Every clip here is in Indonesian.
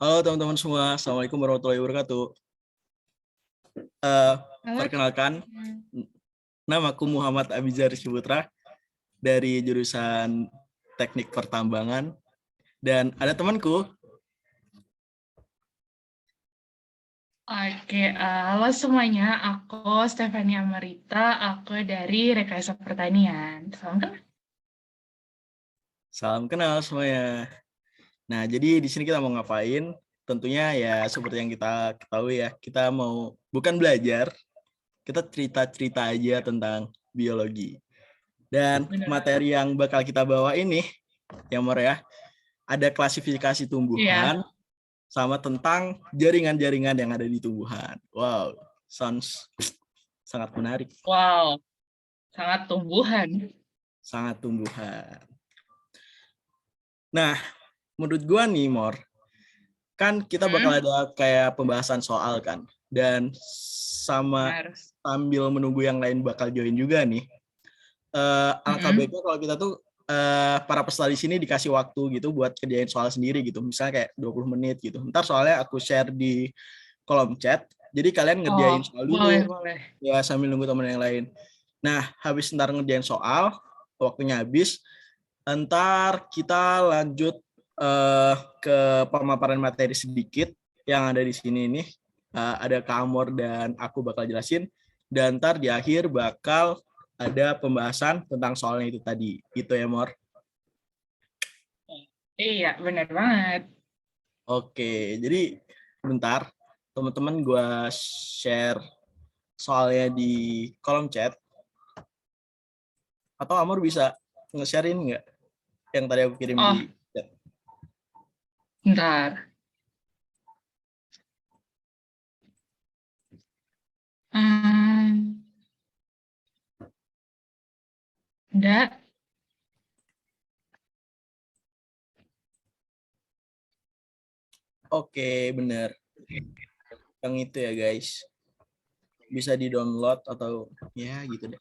Halo teman-teman semua, Assalamualaikum warahmatullahi wabarakatuh. Eh, Halo. Perkenalkan, namaku Muhammad Abizar Ciputra dari jurusan Teknik Pertambangan dan ada temanku. Oke, halo semuanya. Aku Stefania Marita. Aku dari Rekayasa Pertanian. Salam kenal. Salam kenal semuanya. Nah, jadi di sini kita mau ngapain? Tentunya ya seperti yang kita ketahui ya, kita mau bukan belajar, kita cerita-cerita aja tentang biologi. Dan Benar. materi yang bakal kita bawa ini, ya Mor ya, ada klasifikasi Iya. tumbuhan, sama tentang jaringan-jaringan yang ada di tumbuhan. Wow, sounds sangat menarik. Wow, sangat tumbuhan. Sangat tumbuhan. Nah, menurut gua nih, Mor, kan kita bakal Hmm, ada kayak pembahasan soal kan. Dan sama benar. sambil menunggu yang lain bakal join juga nih. Alangkah Mm-mm. baiknya kalau kita tuh para peserta di sini dikasih waktu gitu buat kerjain soal sendiri gitu. Misalnya kayak 20 menit gitu. Ntar soalnya aku share di kolom chat. Jadi kalian ngerjain Oh, soal boleh, dulu boleh. ya sambil nunggu teman yang lain. Nah, habis ntar ngerjain soal, waktunya habis, ntar kita lanjut ke pemaparan materi sedikit yang ada di sini nih. Ada Kak Amor dan aku bakal jelasin. Dan ntar di akhir bakal ada pembahasan tentang soalnya itu tadi. Gitu ya, Mor. Iya, benar banget. Oke, jadi bentar. Teman-teman gue share soalnya di kolom chat. Atau Amor bisa nge-sharein nggak yang tadi aku kirim di Oh, chat? bentar. Hmm, enggak. Oke, bener. Yang itu ya, guys. Bisa di-download atau ya gitu deh.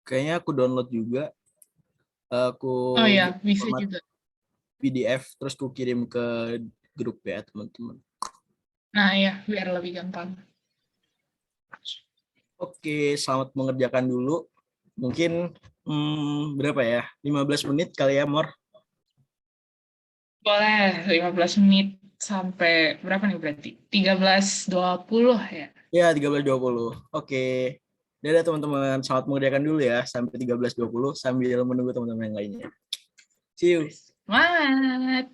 Kayaknya aku download juga. Aku Oh ya, buat bisa format juga. PDF terus aku kirim ke grup ya, teman-teman. Nah, ya, biar lebih gampang. Oke, selamat mengerjakan dulu. Mungkin berapa ya? 15 menit kali ya, Mor? Boleh, 15 menit sampai berapa nih berarti? 13.20 ya? Ya, 13.20. Oke. Dadah teman-teman, selamat mengerjakan dulu ya sampai 13.20 sambil menunggu teman-teman yang lainnya. See you. Semangat!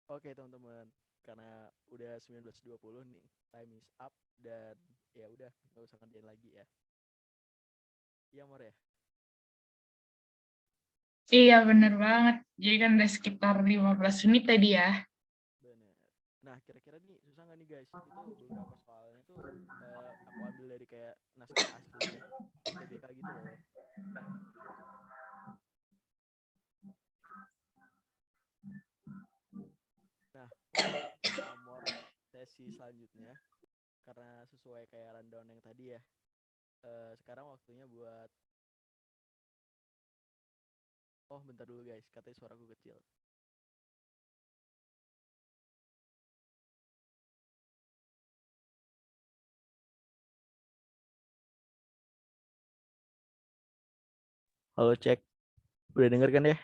Oke teman-teman, karena udah 19.20 nih, time is up dan ya udah nggak usah ngerjain lagi ya. Iya Mor ya. Iya, bener banget. Jadi kan udah sekitar 15 menit tadi ya. Bener. Nah kira-kira nih susah nggak nih guys? Itu beberapa soalnya tuh aku ambil dari kayak naskah asli UTBK gitu loh. Nah untuk nomor sesi selanjutnya, karena sesuai kayak rundown yang tadi ya, sekarang waktunya buat bentar dulu guys, katanya suaraku kecil. Halo cek, udah denger kan ya?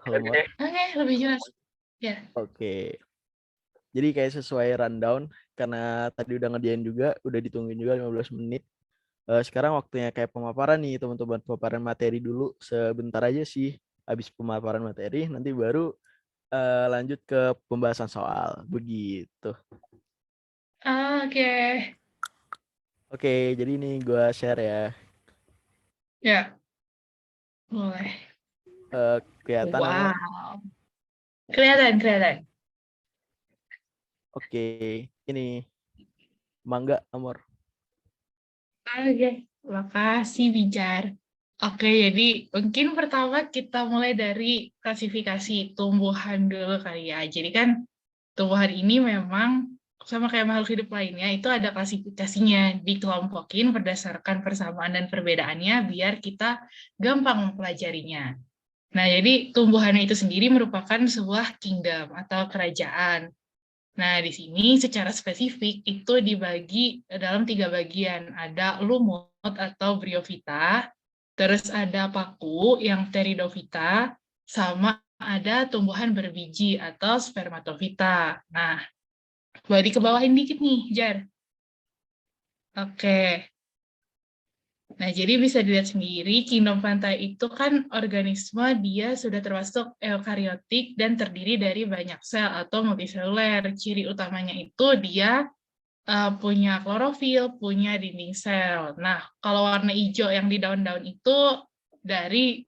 Halo Mor. Oke, lebih jelas. Ya. Oke. Jadi kayak sesuai rundown, karena tadi udah ngerjain juga, udah ditungguin juga 15 menit. Sekarang waktunya kayak pemaparan nih teman-teman, pemaparan materi dulu sebentar aja sih. Habis pemaparan materi, nanti baru lanjut ke pembahasan soal. Begitu. Oke. Oke, jadi ini gue share ya. Ya, boleh. Kelihatan Amor? Wow. Kelihatan. Oke, ini mangga Amor. Oke, makasih Bijar. Oke, jadi mungkin pertama kita mulai dari klasifikasi tumbuhan dulu kali ya. Jadi kan tumbuhan ini memang sama kayak makhluk hidup lainnya, itu ada klasifikasinya, dikelompokin berdasarkan persamaan dan perbedaannya biar kita gampang mempelajarinya. Nah, jadi tumbuhan itu sendiri merupakan sebuah kingdom atau kerajaan. Nah, di sini secara spesifik itu dibagi dalam 3 bagian. Ada lumut atau bryophyta, terus ada paku yang pteridophyta, sama ada tumbuhan berbiji atau spermatofita. Nah, boleh dikebawahin dikit nih, Jar. Oke. Nah, jadi bisa dilihat sendiri, kingdom pantai itu kan organisme dia sudah termasuk eukariotik dan terdiri dari banyak sel atau multiseluler. Ciri utamanya itu dia punya klorofil, punya dinding sel. Nah, kalau warna hijau yang di daun-daun itu dari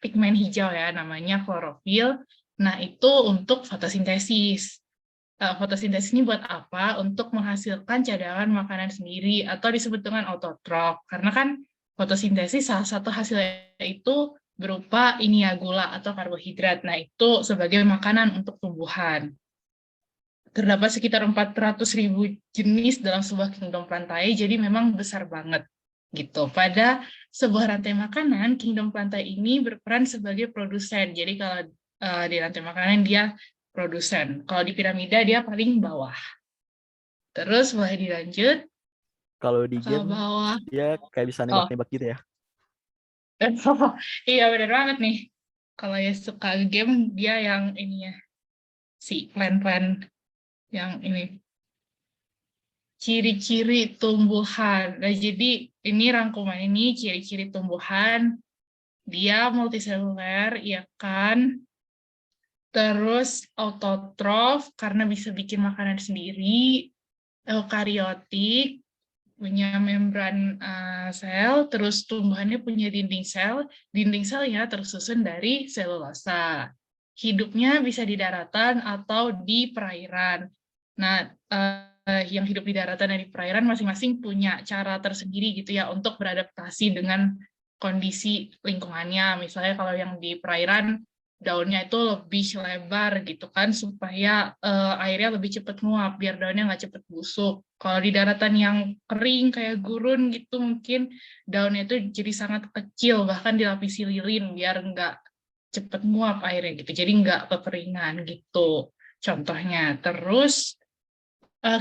pigmen hijau ya, namanya klorofil. Nah, itu untuk fotosintesis. Fotosintesis ini buat apa? Untuk menghasilkan cadangan makanan sendiri atau disebut dengan autotrof. Karena kan fotosintesis salah satu hasilnya itu berupa ini ya gula atau karbohidrat. Nah, itu sebagai makanan untuk tumbuhan. Terdapat sekitar 400.000 jenis dalam sebuah kingdom plantae, jadi memang besar banget gitu. Pada sebuah rantai makanan, kingdom plantae ini berperan sebagai produsen. Jadi kalau di rantai makanan dia produsen. Kalau di piramida dia paling bawah. Terus boleh dilanjut Kalau di ke game, bawah. dia kayak bisa Oh, nembak-nembak gitu ya. iya benar banget nih. Kalau ya suka game, dia yang ini ya, si plan-plan yang ini. Ciri-ciri tumbuhan. Nah, jadi ini rangkuman ini ciri-ciri tumbuhan. Dia multiseluler, ya kan? Terus autotrof karena bisa bikin makanan sendiri. Eukariotik punya membran sel, terus tumbuhannya punya dinding sel. Dinding selnya tersusun dari selulosa. Hidupnya bisa di daratan atau di perairan. Nah, yang hidup di daratan dan di perairan masing-masing punya cara tersendiri gitu ya untuk beradaptasi dengan kondisi lingkungannya. Misalnya kalau yang di perairan daunnya itu lebih lebar gitu kan supaya airnya lebih cepat nguap biar daunnya nggak cepat busuk. Kalau di daratan yang kering kayak gurun gitu mungkin daunnya itu jadi sangat kecil bahkan dilapisi lilin biar nggak cepat nguap airnya gitu. Jadi nggak kekeringan gitu. Contohnya. Terus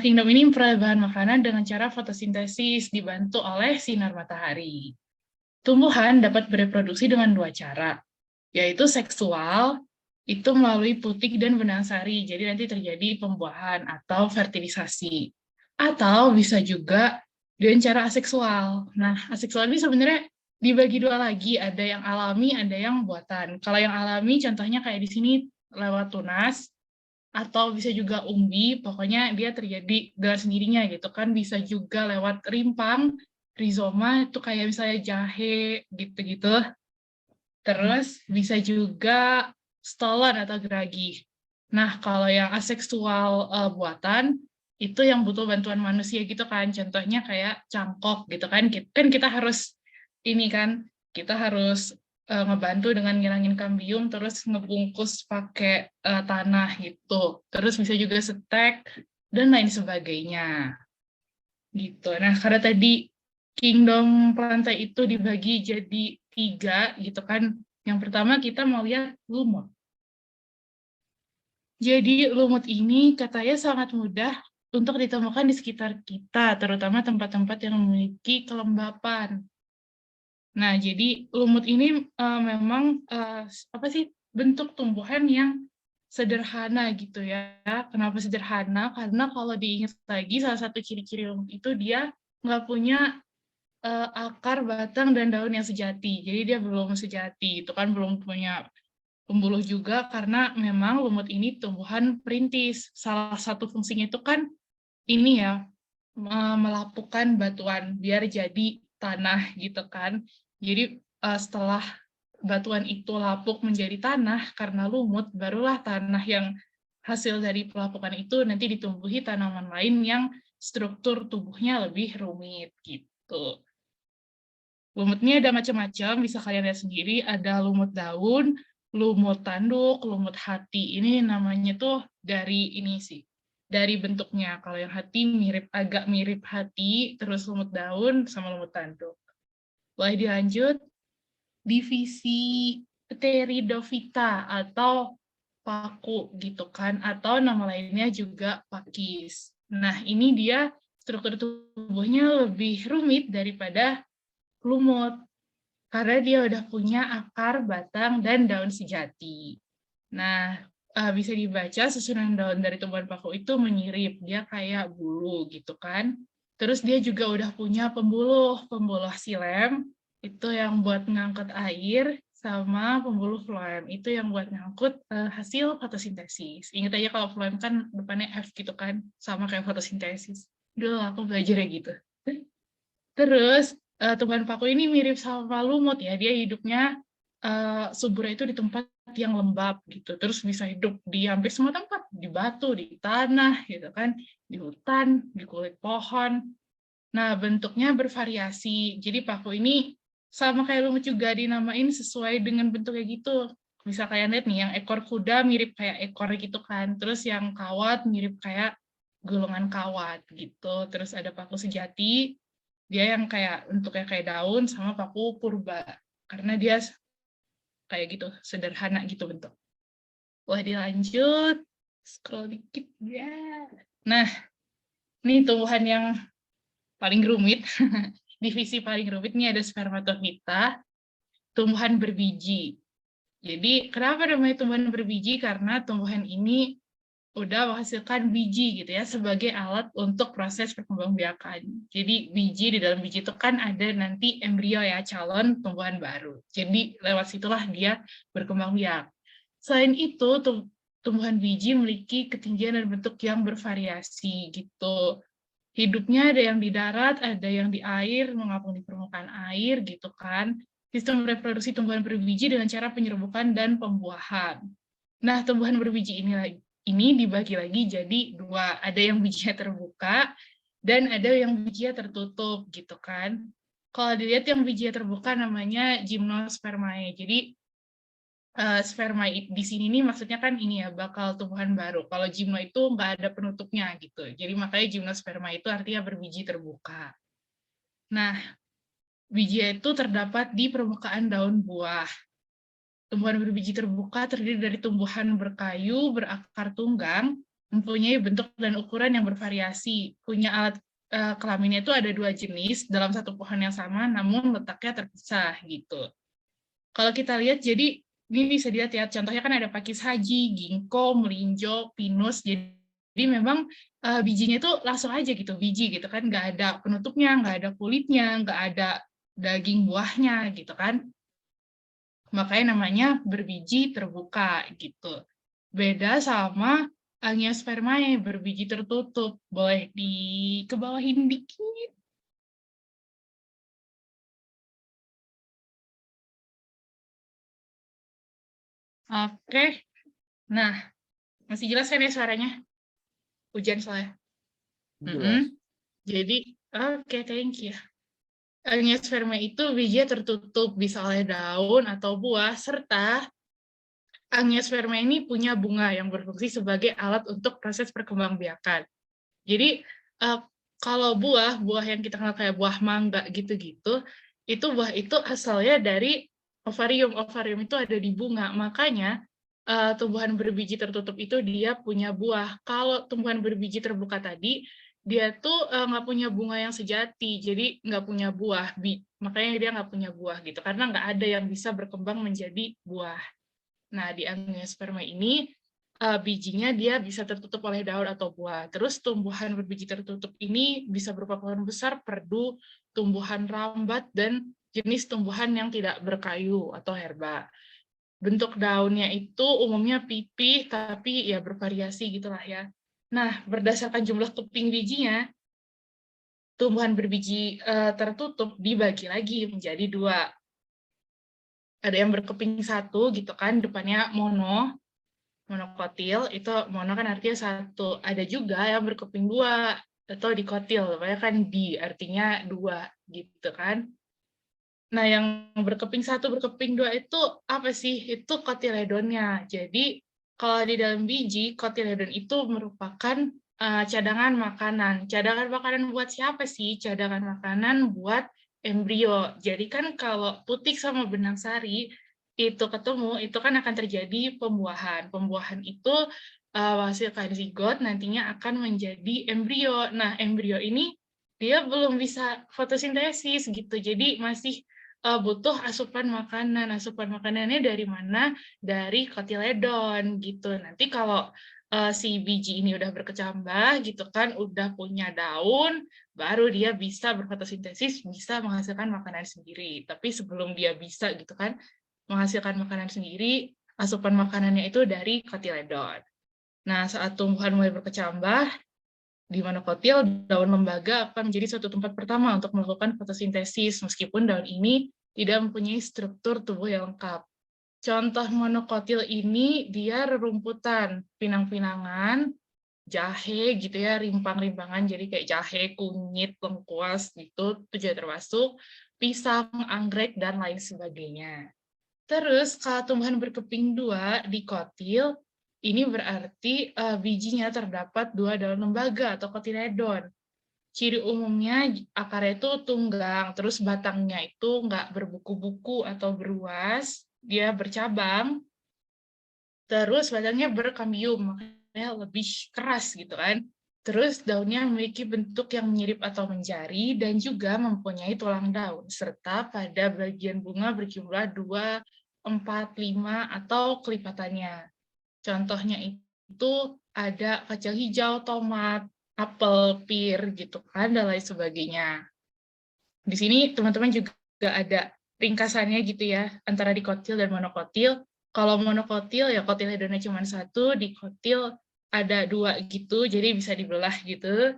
kingdom ini memperoleh bahan makanan dengan cara fotosintesis dibantu oleh sinar matahari. Tumbuhan dapat bereproduksi dengan 2 cara, yaitu seksual, itu melalui putik dan benang sari, jadi nanti terjadi pembuahan atau fertilisasi. Atau bisa juga dengan cara aseksual. Nah, aseksual ini sebenarnya dibagi 2 lagi, ada yang alami, ada yang buatan. Kalau yang alami, contohnya kayak di sini lewat tunas, atau bisa juga umbi, pokoknya dia terjadi dengan sendirinya gitu kan, bisa juga lewat rimpang, rizoma itu kayak misalnya jahe gitu-gitu. Terus bisa juga stolon atau geragi. Nah, kalau yang aseksual buatan itu yang butuh bantuan manusia gitu kan. Contohnya kayak cangkok gitu kan. Kan kita harus ini kan, kita harus ngebantu dengan ngilangin kambium terus ngebungkus pakai tanah gitu. Terus bisa juga setek dan lain sebagainya. Gitu. Nah, karena tadi kingdom plantae itu dibagi jadi 3 gitu kan. Yang pertama kita mau lihat lumut. Jadi lumut ini katanya sangat mudah untuk ditemukan di sekitar kita, terutama tempat-tempat yang memiliki kelembapan. Nah, jadi lumut ini memang apa sih, bentuk tumbuhan yang sederhana gitu ya. Kenapa sederhana? Karena kalau diingat lagi, salah satu ciri-ciri lumut itu dia nggak punya akar, batang, dan daun yang sejati. Jadi dia belum sejati, itu kan belum punya pembuluh juga karena memang lumut ini tumbuhan perintis. Salah satu fungsinya itu kan ini ya, melapukan batuan biar jadi tanah gitu kan. Jadi setelah batuan itu lapuk menjadi tanah karena lumut, barulah tanah yang hasil dari pelapukan itu nanti ditumbuhi tanaman lain yang struktur tubuhnya lebih rumit gitu. Lumutnya ada macam-macam, bisa kalian lihat sendiri, ada lumut daun, lumut tanduk, lumut hati. Ini namanya tuh dari ini sih, dari bentuknya. Kalau yang hati agak mirip hati, terus lumut daun sama lumut tanduk. Boleh dilanjut, divisi Pteridophyta atau paku gitu kan, atau nama lainnya juga pakis. Nah, ini dia struktur tubuhnya lebih rumit daripada lumut, karena dia udah punya akar, batang, dan daun sejati. Nah, bisa dibaca susunan daun dari tumbuhan paku itu menyirip, dia kayak bulu gitu kan. Terus dia juga udah punya pembuluh xilem, itu yang buat ngangkut air, sama pembuluh floem, itu yang buat ngangkut hasil fotosintesis. Ingat aja kalau floem kan depannya F gitu kan, sama kayak fotosintesis. Dulu aku belajarnya gitu. Terus tumbuhan paku ini mirip sama lumut ya, dia hidupnya suburnya itu di tempat yang lembab gitu, terus bisa hidup di hampir semua tempat, di batu, di tanah gitu kan, di hutan, di kulit pohon. Nah, bentuknya bervariasi. Jadi paku ini sama kayak lumut juga dinamain sesuai dengan bentuknya gitu. Bisa kalian lihat nih, yang ekor kuda mirip kayak ekor gitu kan, terus yang kawat mirip kayak gulungan kawat gitu. Terus ada paku sejati, dia yang kayak bentuknya kayak daun, sama paku purba karena dia kayak gitu, sederhana gitu bentuk. Wah, dilanjut, scroll dikit ya. Nah, ini tumbuhan yang paling rumit, divisi paling rumit ini ada spermatofita, tumbuhan berbiji. Jadi kenapa namanya tumbuhan berbiji? Karena tumbuhan ini udah menghasilkan biji gitu ya sebagai alat untuk proses perkembangbiakan. Jadi biji, di dalam biji itu kan ada nanti embrio ya, calon tumbuhan baru. Jadi lewat situlah dia berkembang biak. Selain itu, tumbuhan biji memiliki ketinggian dan bentuk yang bervariasi gitu. Hidupnya ada yang di darat, ada yang di air, mengapung di permukaan air gitu kan. Sistem reproduksi tumbuhan berbiji dengan cara penyerbukan dan pembuahan. Nah, tumbuhan berbiji ini dibagi lagi jadi 2. Ada yang bijinya terbuka dan ada yang bijinya tertutup gitu kan. Kalau dilihat yang bijinya terbuka namanya gymnospermae. Jadi sperma di sini nih maksudnya kan ini ya, bakal tumbuhan baru. Kalau gymno itu nggak ada penutupnya gitu. Jadi makanya gymnosperma itu artinya berbiji terbuka. Nah, biji itu terdapat di permukaan daun buah. Tumbuhan berbiji terbuka terdiri dari tumbuhan berkayu, berakar tunggang, mempunyai bentuk dan ukuran yang bervariasi. Punya alat kelaminnya itu ada 2 jenis dalam satu pohon yang sama, namun letaknya terpisah gitu. Kalau kita lihat, jadi ini bisa dilihat ya, contohnya kan ada pakis haji, ginkgo, melinjo, pinus. Jadi memang bijinya itu langsung aja gitu, biji gitu kan, nggak ada penutupnya, nggak ada kulitnya, nggak ada daging buahnya gitu kan. Makanya namanya berbiji terbuka gitu. Beda sama Angiosperma yang berbiji tertutup. Boleh dikebawahin dikit. Oke. Nah, masih jelas kan ya suaranya? Hujan soalnya. Jelas. Jadi, oke, thank you. Angiosperma itu bijinya tertutup bisa oleh daun atau buah, serta angiosperma ini punya bunga yang berfungsi sebagai alat untuk proses perkembangbiakan. Jadi, kalau buah yang kita kenal kayak buah mangga gitu-gitu, itu buah itu asalnya dari ovarium. Ovarium itu ada di bunga, makanya tumbuhan berbiji tertutup itu dia punya buah. Kalau tumbuhan berbiji terbuka tadi, dia tuh nggak punya bunga yang sejati, jadi nggak punya buah. Makanya dia nggak punya buah gitu, karena nggak ada yang bisa berkembang menjadi buah. Nah, di angiosperma ini bijinya dia bisa tertutup oleh daun atau buah. Terus tumbuhan berbiji tertutup ini bisa berupa pohon besar, perdu, tumbuhan rambat, dan jenis tumbuhan yang tidak berkayu atau herba. Bentuk daunnya itu umumnya pipih, tapi ya bervariasi gitulah ya. Nah, berdasarkan jumlah keping bijinya, tumbuhan berbiji tertutup dibagi lagi menjadi dua. Ada yang berkeping satu gitu kan, depannya monokotil, itu mono kan artinya satu. Ada juga yang berkeping dua atau dikotil, banyak kan di artinya dua gitu kan. Nah, yang berkeping satu, berkeping dua itu apa sih? Itu kotiledonnya. Jadi, kalau di dalam biji, kotiledon itu merupakan cadangan makanan. Cadangan makanan buat siapa sih? Cadangan makanan buat embrio. Jadi kan kalau putik sama benang sari itu ketemu, itu kan akan terjadi pembuahan. Pembuahan itu menghasilkan zigot, nantinya akan menjadi embrio. Nah, embrio ini dia belum bisa fotosintesis gitu. Jadi masih butuh asupan makanan. Asupan makanannya dari mana? Dari kotiledon gitu. Nanti kalau si biji ini udah berkecambah gitu kan, udah punya daun, baru dia bisa berfotosintesis, bisa menghasilkan makanan sendiri. Tapi sebelum dia bisa gitu kan, menghasilkan makanan sendiri, asupan makanannya itu dari kotiledon. Nah, saat tumbuhan mulai berkecambah, di mana kotil, daun lembaga akan menjadi suatu tempat pertama untuk melakukan fotosintesis, meskipun daun ini tidak mempunyai struktur tubuh yang lengkap. Contoh monokotil ini dia rerumputan, pinang-pinangan, jahe gitu ya, rimpang-rimpangan, jadi kayak jahe, kunyit, lengkuas gitu, itu juga termasuk, pisang, anggrek, dan lain sebagainya. Terus kalau tumbuhan berkeping dua di kotil, ini berarti bijinya terdapat dua daun lembaga atau kotiledon. Ciri umumnya akarnya itu tunggang, terus batangnya itu nggak berbuku-buku atau beruas, dia bercabang, terus batangnya berkambium, makanya lebih keras gitu kan. Terus daunnya memiliki bentuk yang mirip atau menjari dan juga mempunyai tulang daun, serta pada bagian bunga berjumlah 2, 4, 5, atau kelipatannya. Contohnya itu ada kacang hijau, tomat, apel, pir, gitu kan, dan lain sebagainya. Di sini teman-teman juga ada ringkasannya gitu ya, antara dikotil dan monokotil. Kalau monokotil ya kotiledonnya cuma satu, dikotil ada dua gitu, jadi bisa dibelah gitu.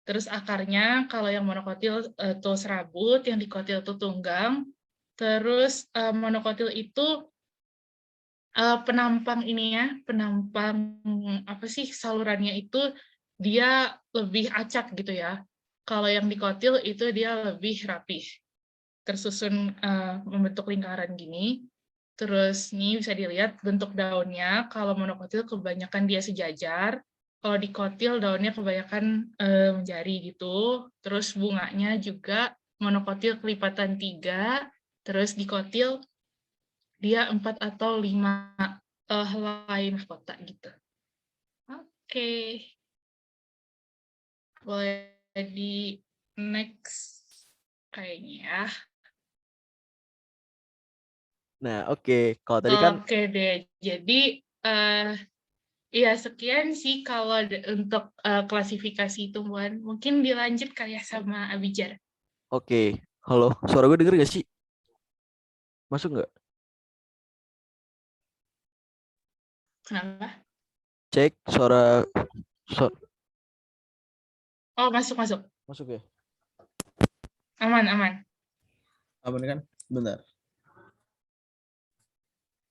Terus akarnya, kalau yang monokotil itu serabut, yang dikotil itu tunggang. Terus monokotil itu penampang ininya, penampang apa sih salurannya itu dia lebih acak gitu ya. Kalau yang dikotil itu dia lebih rapih, tersusun membentuk lingkaran gini. Terus nih bisa dilihat bentuk daunnya, kalau monokotil kebanyakan dia sejajar, kalau dikotil daunnya kebanyakan menjari gitu. Terus bunganya juga monokotil kelipatan 3, terus dikotil dia 4 atau 5 helai mahkota gitu. Oke, boleh di next kayaknya ya. Nah, oke. Kalau tadi kan Oke deh, jadi ya sekian sih kalau untuk klasifikasi tumbuhan. Mungkin dilanjut kali ya sama Abijar. oke. Halo, suara gue denger gak sih? Masuk nggak? Kenapa? Cek suara Oh, masuk. masuk ya. Aman. Aman kan? Bentar.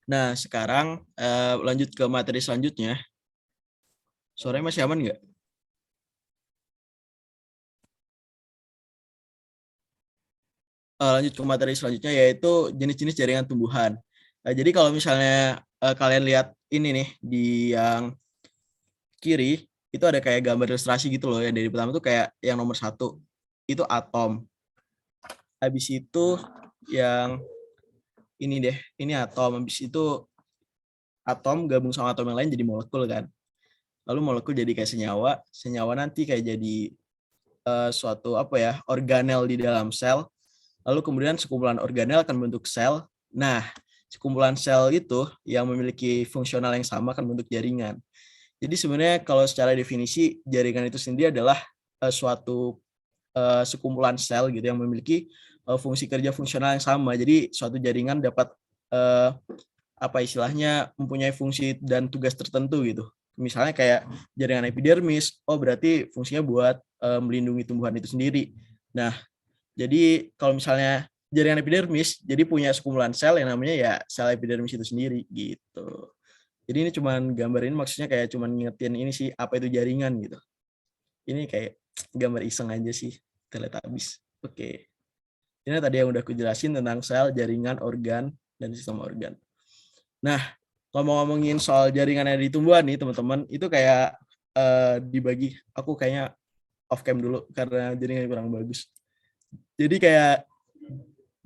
Nah, sekarang lanjut ke materi selanjutnya. Suaranya masih aman nggak? Lanjut ke materi selanjutnya, yaitu jenis-jenis jaringan tumbuhan. Jadi kalau misalnya kalian lihat ini nih, di yang kiri, itu ada kayak gambar ilustrasi gitu loh. Yang dari pertama tuh kayak yang nomor 1, itu atom. Habis itu yang ini deh, ini atom. Habis itu atom gabung sama atom yang lain jadi molekul kan. Lalu molekul jadi kayak senyawa nanti kayak jadi suatu organel di dalam sel. Lalu kemudian sekumpulan organel akan membentuk sel. Nah, sekumpulan sel itu yang memiliki fungsional yang sama akan membentuk jaringan. Jadi sebenarnya kalau secara definisi jaringan itu sendiri adalah suatu sekumpulan sel gitu yang memiliki fungsi kerja fungsional yang sama. Jadi suatu jaringan dapat mempunyai fungsi dan tugas tertentu gitu. Misalnya kayak jaringan epidermis, berarti fungsinya buat melindungi tumbuhan itu sendiri. Nah, jadi kalau misalnya jaringan epidermis, jadi punya sekumpulan sel yang namanya ya sel epidermis itu sendiri gitu. Jadi ini cuman gambar ini maksudnya kayak cuman ngingetin ini sih apa itu jaringan gitu. Ini kayak gambar iseng aja sih, Teletubbies. Oke. Ini tadi yang udah aku jelasin tentang sel, jaringan, organ, dan sistem organ. Nah, ngomong-ngomongin soal jaringan yang di tumbuhan nih teman-teman, itu kayak dibagi, aku kayaknya off cam dulu karena jaringannya kurang bagus. Jadi kayak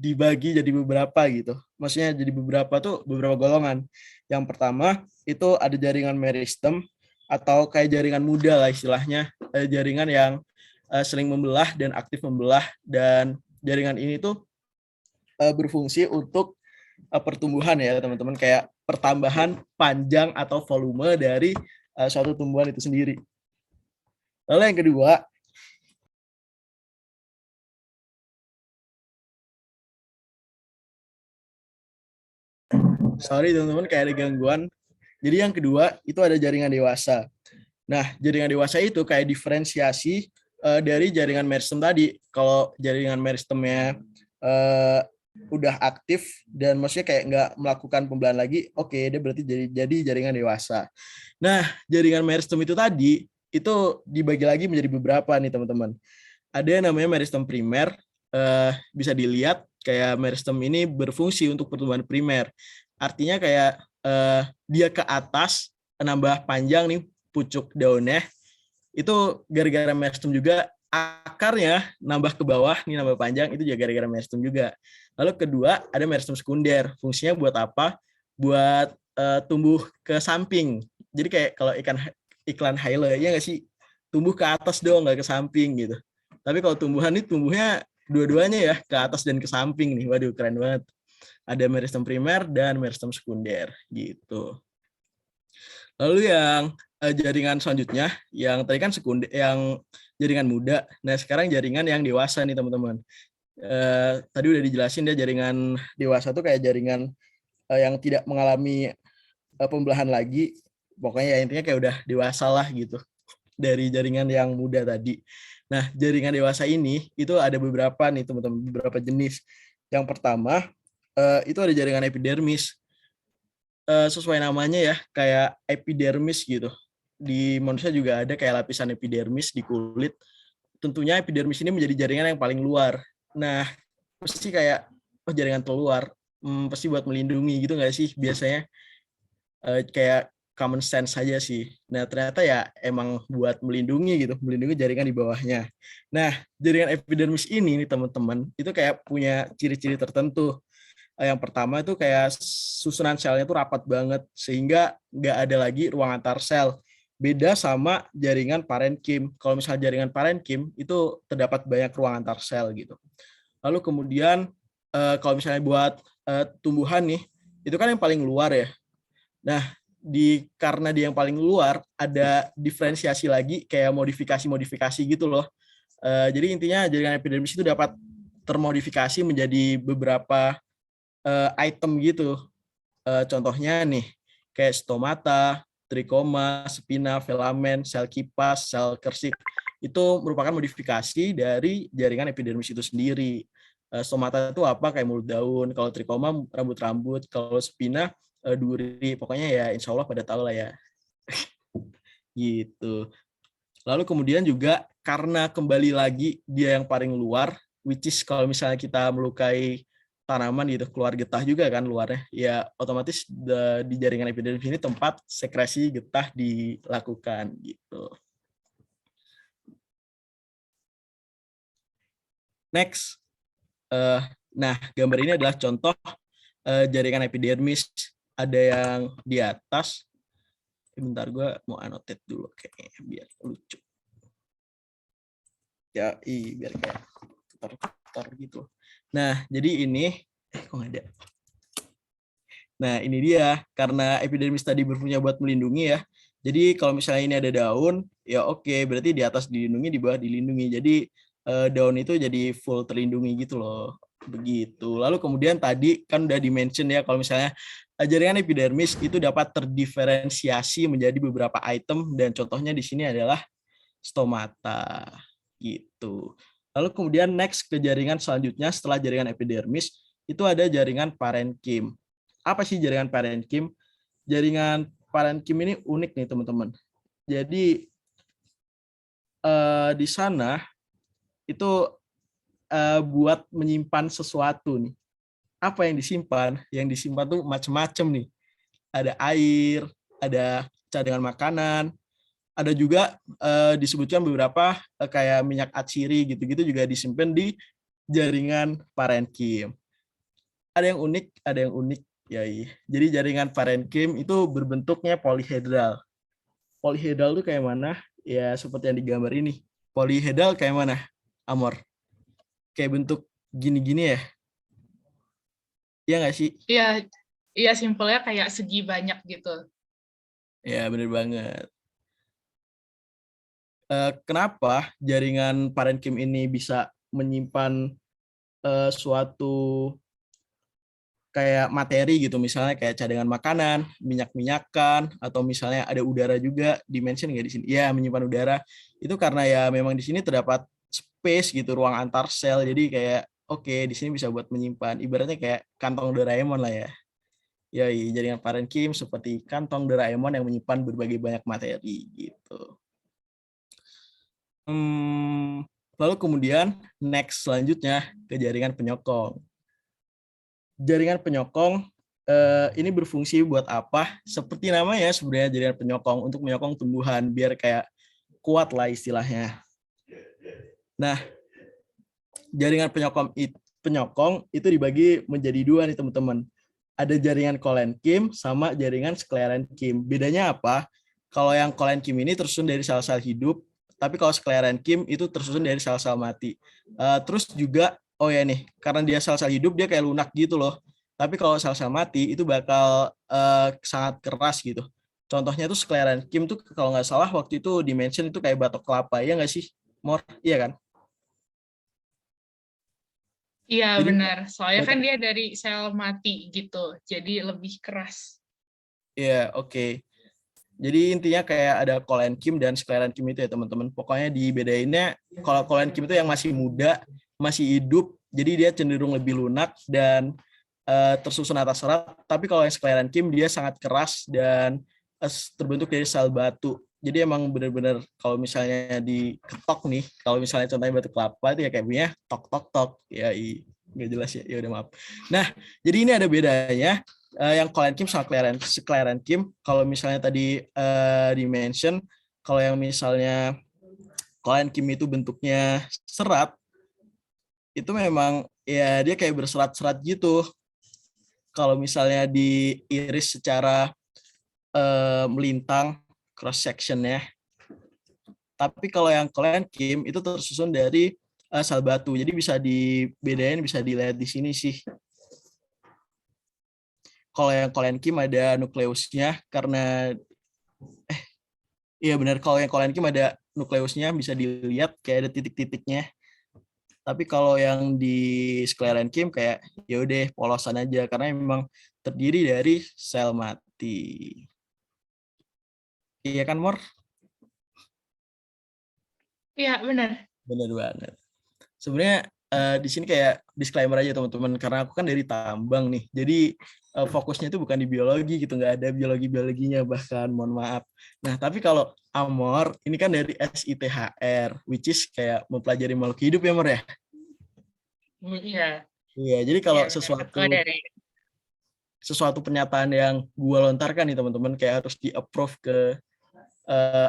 dibagi jadi beberapa gitu. Maksudnya jadi beberapa golongan. Yang pertama itu ada jaringan meristem atau kayak jaringan muda lah istilahnya. Jaringan yang sering membelah dan aktif membelah, dan jaringan ini tuh berfungsi untuk pertumbuhan ya teman-teman, kayak pertambahan panjang atau volume dari suatu tumbuhan itu sendiri. Lalu yang kedua, sorry teman-teman kayak ada gangguan. Jadi yang kedua itu ada jaringan dewasa. Nah, jaringan dewasa itu kayak diferensiasi dari jaringan meristem tadi. Kalau jaringan meristemnya udah aktif dan maksudnya kayak nggak melakukan pembelahan lagi, oke, dia berarti jadi jaringan dewasa. Nah, jaringan meristem itu tadi itu dibagi lagi menjadi beberapa nih teman-teman. Ada yang namanya meristem primer, bisa dilihat kayak meristem ini berfungsi untuk pertumbuhan primer. Artinya kayak dia ke atas nambah panjang nih pucuk daunnya, itu gara-gara meristem juga. Akarnya nambah ke bawah nih nambah panjang, itu juga gara-gara meristem juga. Lalu kedua ada meristem sekunder, fungsinya buat apa? Buat tumbuh ke samping. Jadi kayak kalau iklan Haile ya nggak sih, tumbuh ke atas dong nggak ke samping gitu. Tapi kalau tumbuhan ini tumbuhnya dua-duanya ya, ke atas dan ke samping nih. Waduh, keren banget. Ada meristem primer dan meristem sekunder gitu. Lalu yang jaringan selanjutnya, yang tadi kan sekunder, yang jaringan muda. Nah, sekarang jaringan yang dewasa nih teman-teman. Tadi udah dijelasin dia jaringan dewasa tuh kayak jaringan yang tidak mengalami pembelahan lagi. Pokoknya ya intinya kayak udah dewasa lah gitu dari jaringan yang muda tadi. Nah, jaringan dewasa ini itu ada beberapa nih teman-teman, beberapa jenis. Yang pertama itu ada jaringan epidermis. Sesuai namanya ya, kayak epidermis gitu. Di manusia juga ada kayak lapisan epidermis di kulit. Tentunya epidermis ini menjadi jaringan yang paling luar. Nah, pasti kayak jaringan terluar, pasti buat melindungi gitu nggak sih biasanya? Kayak common sense saja sih. Nah, ternyata ya emang buat melindungi gitu, melindungi jaringan di bawahnya. Nah, jaringan epidermis ini nih teman-teman, itu kayak punya ciri-ciri tertentu. Yang pertama itu kayak susunan selnya itu rapat banget sehingga nggak ada lagi ruang antar sel. Beda sama jaringan parenkim. Kalau misalnya jaringan parenkim itu terdapat banyak ruang antar sel gitu. Lalu kemudian kalau misalnya buat tumbuhan nih, itu kan yang paling luar ya. Nah, karena dia yang paling luar, ada diferensiasi lagi kayak modifikasi-modifikasi gitu loh. Jadi intinya jaringan epidermis itu dapat termodifikasi menjadi beberapa item gitu. Contohnya nih, kayak stomata, trikoma, spina, filamen, sel kipas, sel kersik. Itu merupakan modifikasi dari jaringan epidermis itu sendiri. Stomata itu apa? Kayak mulut daun. Kalau trikoma rambut-rambut. Kalau spina duri. Pokoknya ya insya Allah pada tahu lah ya. Gitu. Lalu kemudian juga karena kembali lagi dia yang paling luar, which is kalau misalnya kita melukai tanaman gitu, keluar getah juga kan luarnya, ya otomatis di jaringan epidermis ini tempat sekresi getah dilakukan gitu. Next, nah gambar ini adalah contoh jaringan epidermis. Ada yang di atas. Bentar, gue mau annotate dulu kayaknya biar lucu. Ya, biar kayak putar gitu. Nah, jadi ini, kok nggak ada? Nah, ini dia. Karena epidermis tadi berfungsi buat melindungi ya. Jadi kalau misalnya ini ada daun, ya oke, berarti di atas dilindungi, di bawah dilindungi. Jadi daun itu jadi full terlindungi gitu loh. Begitu. Lalu kemudian tadi kan udah di-mention ya, kalau misalnya jaringan epidermis itu dapat terdiferensiasi menjadi beberapa item, dan contohnya di sini adalah stomata. Gitu. Lalu kemudian next ke jaringan selanjutnya setelah jaringan epidermis, itu ada jaringan parenkim. Apa sih jaringan parenkim? Jaringan parenkim ini unik nih teman-teman. Jadi di sana itu buat menyimpan sesuatu nih. Apa yang disimpan? Yang disimpan tuh macam-macam nih. Ada air, ada cadangan makanan, ada juga disebutkan beberapa kayak minyak atsiri gitu-gitu juga disimpan di jaringan parenkim. Ada yang unik ya. Jadi jaringan parenkim itu berbentuknya polihedral. Polihedral itu kayak mana? Ya seperti yang digambar ini. Polihedral kayak mana, Amor? Kayak bentuk gini-gini ya? Iya nggak sih? Iya simpelnya kayak segi banyak gitu. Ya bener banget. Kenapa jaringan parenkim ini bisa menyimpan suatu kayak materi gitu, misalnya kayak cadangan makanan, minyak-minyakan, atau misalnya ada udara juga, dimension nggak di sini? Ya, menyimpan udara. Itu karena ya memang di sini terdapat space gitu, ruang antar sel, jadi kayak oke, di sini bisa buat menyimpan. Ibaratnya kayak kantong Doraemon lah ya. Ya, jaringan parenkim seperti kantong Doraemon yang menyimpan berbagai banyak materi gitu. Lalu kemudian next selanjutnya ke jaringan penyokong. Jaringan penyokong ini berfungsi buat apa? Seperti namanya sebenarnya jaringan penyokong, untuk menyokong tumbuhan biar kayak kuat lah istilahnya. Nah, jaringan penyokong itu dibagi menjadi dua nih teman-teman. Ada jaringan kolenkim sama jaringan sklerenchyme. Bedanya apa? Kalau yang kolenkim ini tersusun dari sel-sel hidup, tapi kalau sklerenchyme itu tersusun dari sel-sel mati. Terus juga oh ya nih, karena dia sel-sel hidup dia kayak lunak gitu loh. Tapi kalau sel-sel mati itu bakal sangat keras gitu. Contohnya tuh sklerenchyme tuh kalau nggak salah waktu itu dimension itu kayak batok kelapa, ya nggak sih, Mor? Iya kan? Iya Jadi benar, soalnya kan dia dari sel mati gitu, jadi lebih keras. iya, oke. Jadi intinya kayak ada kolenkim dan sklerenchyme itu ya teman-teman. Pokoknya dibedainnya kalau kolenkim itu yang masih muda, masih hidup, jadi dia cenderung lebih lunak dan tersusun atas serat. Tapi kalau yang sklerenchyme dia sangat keras dan terbentuk dari sel batu. Jadi emang benar-benar kalau misalnya diketok nih, kalau misalnya contohnya batu kelapa itu ya kayak bunyinya tok tok tok. Ya nggak jelas ya. Ya udah maaf. Nah, jadi ini ada bedanya. Yang kolenkim sama sklerenchyme. Kalau misalnya tadi dimention, kalau yang misalnya kolenkim itu bentuknya serat, itu memang ya dia kayak berserat-serat gitu. Kalau misalnya diiris secara melintang cross sectionnya. Tapi kalau yang kolenkim itu tersusun dari sel batu. Jadi bisa dibedain, bisa dilihat di sini sih. Kalau yang kolenkim ada nukleusnya karena iya benar, kalau yang kolenkim ada nukleusnya bisa dilihat kayak ada titik-titiknya. Tapi kalau yang di sklerenchyme kayak ya udah polosan aja karena memang terdiri dari sel mati. Iya kan, Mor? Iya, benar. Bener banget. Sebenarnya di sini kayak disclaimer aja teman-teman, karena aku kan dari tambang nih, jadi fokusnya itu bukan di biologi gitu, nggak ada biologinya bahkan, mohon maaf. Nah tapi kalau Amor ini kan dari SITHR, which is kayak mempelajari makhluk hidup ya, Mor ya. Iya, Iya, jadi kalau iya benar. Aku dari sesuatu pernyataan yang gue lontarkan nih teman-teman, kayak harus di approve ke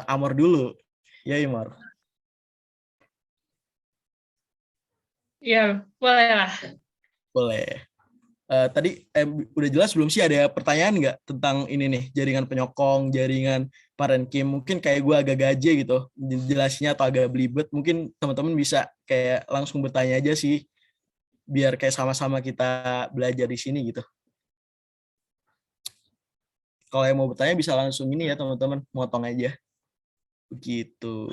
Amor dulu, ya Amor. Iya, boleh lah. Boleh. Tadi udah jelas belum sih, ada pertanyaan nggak tentang ini nih, jaringan penyokong, jaringan parenkim? Mungkin kayak gue agak gaje gitu jelasnya atau agak belibet, mungkin teman-teman bisa kayak langsung bertanya aja sih, biar kayak sama-sama kita belajar di sini gitu. Kalau yang mau bertanya bisa langsung ini ya teman-teman, motong aja. Begitu.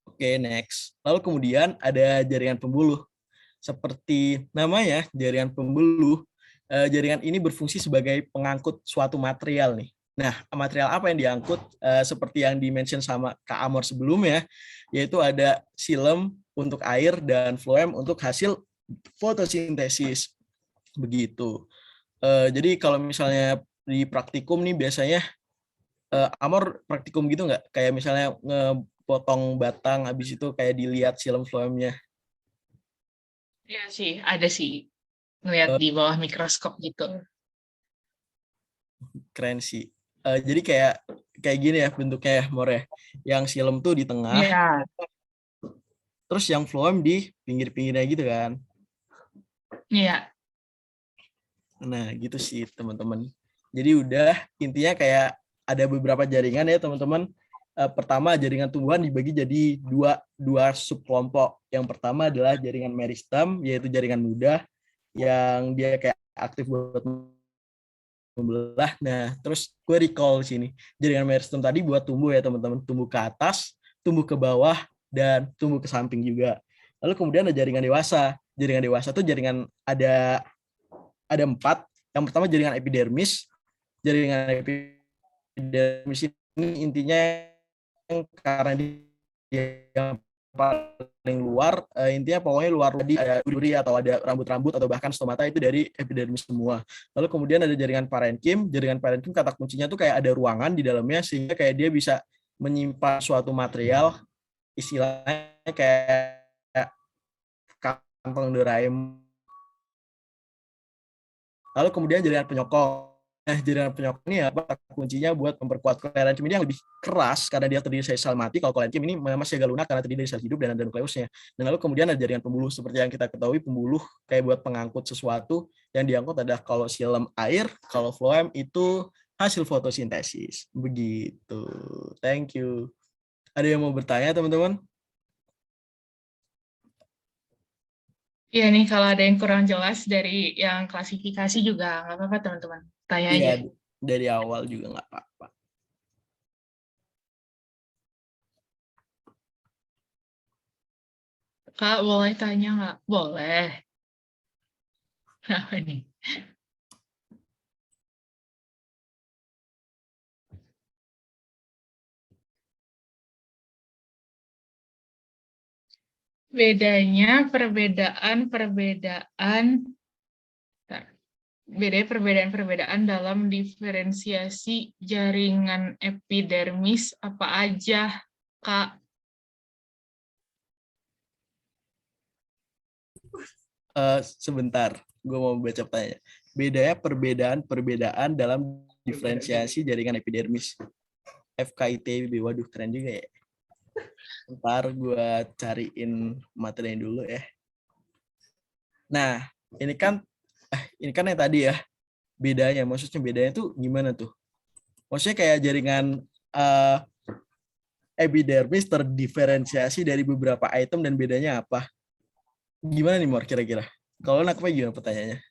Oke, next. Lalu kemudian ada jaringan pembuluh. Seperti namanya, jaringan pembuluh, jaringan ini berfungsi sebagai pengangkut suatu material nih. Nah, material apa yang diangkut? Seperti yang dimention sama Kak Amor sebelumnya, yaitu ada silem untuk air dan floem untuk hasil fotosintesis. Begitu. Jadi kalau misalnya di praktikum nih biasanya, Amor praktikum gitu nggak? Kayak misalnya ngepotong batang, habis itu kayak dilihat silem floemnya. Iya sih, ada sih. Ngeliat di bawah mikroskop gitu. Keren sih. Jadi kayak gini ya bentuknya ya, Mor ya. Yang silem tuh di tengah, Iya, terus yang floem di pinggir-pinggirnya gitu kan. iya, Nah, gitu sih teman-teman. Jadi udah intinya kayak ada beberapa jaringan ya teman-teman. Pertama, jaringan tumbuhan dibagi jadi dua subkelompok. Yang pertama adalah jaringan meristem, yaitu jaringan mudah yang dia kayak aktif buat membelah. Nah, terus gue recall sini. Jaringan meristem tadi buat tumbuh ya teman-teman. Tumbuh ke atas, tumbuh ke bawah, dan tumbuh ke samping juga. Lalu kemudian ada jaringan dewasa. Jaringan dewasa itu jaringan ada 4. Yang pertama jaringan epidermis. Jaringan epidermis ini intinya karena dia yang paling luar, intinya pokoknya luar di ada duri atau ada rambut-rambut atau bahkan stomata itu dari epidermis semua. Lalu kemudian ada jaringan parenkim. Jaringan parenkim kata kuncinya tuh kayak ada ruangan di dalamnya sehingga kayak dia bisa menyimpan suatu material, istilahnya kayak kantong Doraemon. Lalu kemudian jaringan penyokong. Nah, jaringan penyokong ini apa kuncinya buat memperkuat kolenkim ini yang lebih keras karena dia terdiri dari sel mati. Kalau kolenkim ini masih agak lunak karena terdiri dari sel hidup dan ada nukleusnya. Dan lalu kemudian ada jaringan pembuluh seperti yang kita ketahui, pembuluh kayak buat pengangkut sesuatu. Yang diangkut adalah kalau silem air, kalau floem itu hasil fotosintesis. Begitu. Thank you. Ada yang mau bertanya teman-teman? iya nih kalau ada yang kurang jelas dari yang klasifikasi juga nggak apa-apa teman-teman. Tanya Iya, aja. dari awal juga nggak apa-apa. Kak, boleh tanya nggak? Boleh. Apa nih? Bedanya perbedaan dalam diferensiasi jaringan epidermis apa aja, Kak? Sebentar, gue mau baca pertanyaan. Bedanya perbedaan dalam diferensiasi jaringan epidermis. FKITB, waduh keren juga ya. Ntar gue cariin materinya dulu ya. Nah, ini kan yang tadi ya, bedanya. Maksudnya bedanya tuh gimana tuh? Maksudnya kayak jaringan epidermis terdiferensiasi dari beberapa item dan bedanya apa? Gimana nih Mor kira-kira? Kalau nangkepnya gimana pertanyaannya?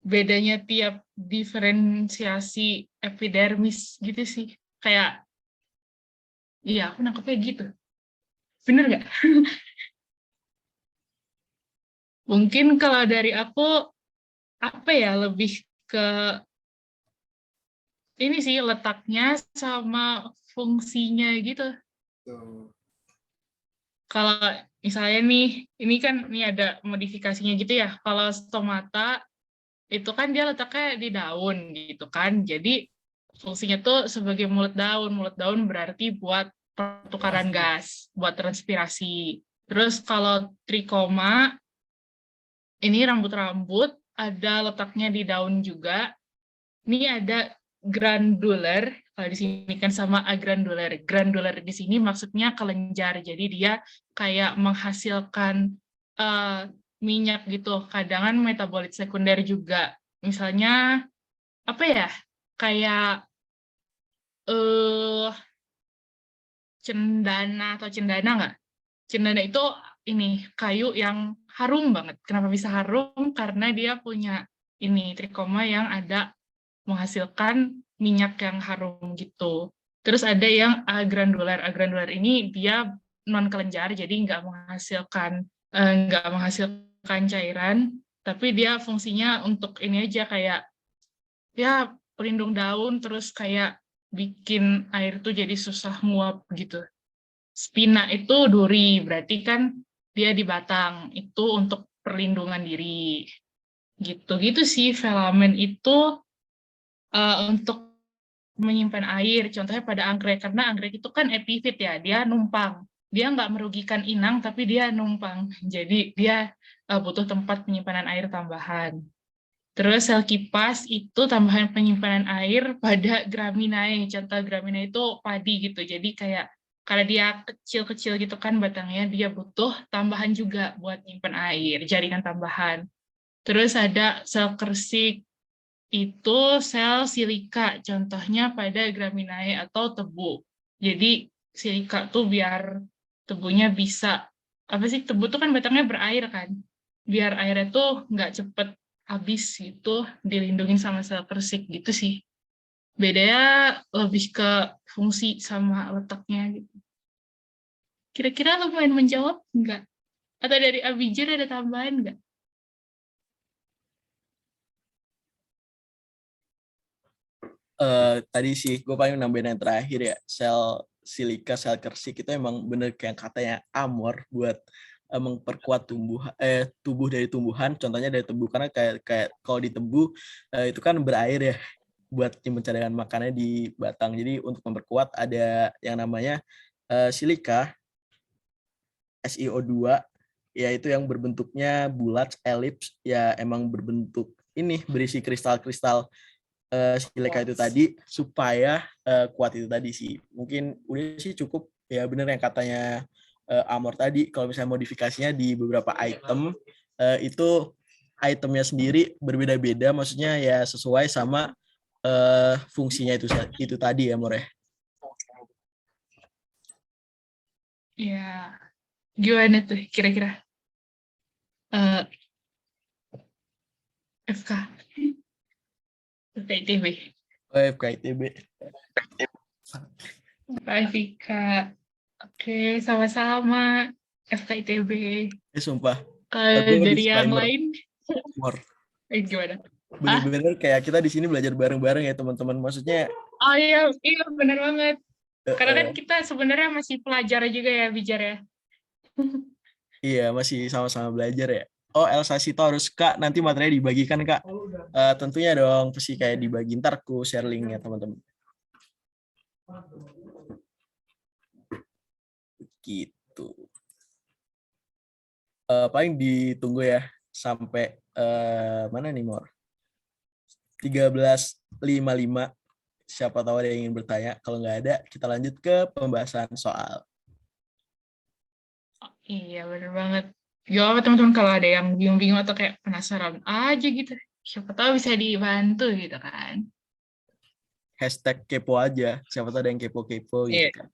Bedanya tiap diferensiasi epidermis gitu sih. Kayak, iya aku nangkepnya gitu. Bener nggak? Mungkin kalau dari aku, apa ya, lebih ke ini sih, letaknya sama fungsinya gitu. Kalau misalnya nih, ini kan ada modifikasinya gitu ya. Kalau stomata, itu kan dia letaknya di daun gitu kan. Jadi fungsinya tuh sebagai mulut daun. Mulut daun berarti buat pertukaran gas, buat transpirasi. Terus kalau trikoma, ini rambut-rambut, ada letaknya di daun juga. Ini ada granular, kalau di sini kan sama agranular. Granular di sini maksudnya kelenjar, jadi dia kayak menghasilkan eh, minyak gitu. Kadang metabolit sekunder juga. Misalnya apa ya? Kayak eh cendana atau cendana nggak? Cendana itu ini kayu yang harum banget. Kenapa bisa harum? Karena dia punya ini trikoma yang ada menghasilkan minyak yang harum gitu. Terus ada yang agranular. Agranular ini dia non kelenjar, jadi nggak menghasilkan cairan, tapi dia fungsinya untuk ini aja, kayak ya pelindung daun, terus kayak bikin air tuh jadi susah nguap gitu. Spina itu duri, berarti kan dia di batang, itu untuk perlindungan diri. Gitu-gitu sih, filamen itu untuk menyimpan air. Contohnya pada anggrek, karena anggrek itu kan epifit ya, dia numpang. Dia nggak merugikan inang, tapi dia numpang. Jadi dia butuh tempat penyimpanan air tambahan. Terus sel kipas itu tambahan penyimpanan air pada Graminae. Contoh Graminae itu padi gitu. Jadi kayak karena dia kecil-kecil gitu kan batangnya, dia butuh tambahan juga buat nyimpan air, jaringan tambahan. Terus ada sel kersik, itu sel silika, contohnya pada Graminae atau tebu. Jadi silika tuh biar tebunya bisa, apa sih, tebu tuh kan batangnya berair kan, biar airnya tuh nggak cepet habis gitu, dilindungi sama sel persik gitu sih. Bedanya lebih ke fungsi sama letaknya gitu. Kira-kira lumayan menjawab nggak? Atau dari Abijah ada tambahan nggak? Tadi sih gue paling nambahin yang terakhir ya, sel silika, sel kersik itu emang bener kayak katanya Amor buat memperkuat tubuh dari tumbuhan, contohnya dari tebu, karena kayak kalau di tebu itu kan berair ya buat nyimpen cadangan makannya di batang. Jadi untuk memperkuat ada yang namanya silika, SiO2, yaitu yang berbentuknya bulat, elips, ya emang berbentuk ini, berisi kristal-kristal silika itu tadi, supaya kuat itu tadi sih. Mungkin udah sih cukup ya, bener yang katanya Amor tadi, kalau misalnya modifikasinya di beberapa item itu itemnya sendiri berbeda-beda, maksudnya ya sesuai sama fungsinya itu tadi ya, Amor ya. Ya, gimana tuh kira-kira? Eh, FK, FKITB. FKITB. Hai Vika. Oke, sama-sama FKITB. Sumpah. Kalau Gue dari yang disclaimer, lain, Amor. gimana? Bener-bener kayak kita di sini belajar bareng-bareng ya teman-teman. Maksudnya Oh iya, iya benar banget. Karena kan uh, kita sebenarnya masih pelajar juga ya, Bijar ya. iya, masih sama-sama belajar ya. Oh, Elsa Sito harus Kak, nanti materinya dibagikan Kak. Tentunya dong, pasti kayak dibagi, ntar ku share linknya teman-teman. Gitu. Paling ditunggu ya sampai mana nih Mor? 13.55. Siapa tahu ada yang ingin bertanya. Kalau nggak ada, kita lanjut ke pembahasan soal. Oh, iya, benar banget. Gak apa teman-teman, kalau ada yang bingung-bingung atau kayak penasaran aja gitu, siapa tahu bisa dibantu gitu kan. Hashtag kepo aja. Siapa tahu ada yang kepo-kepo gitu Iya. kan.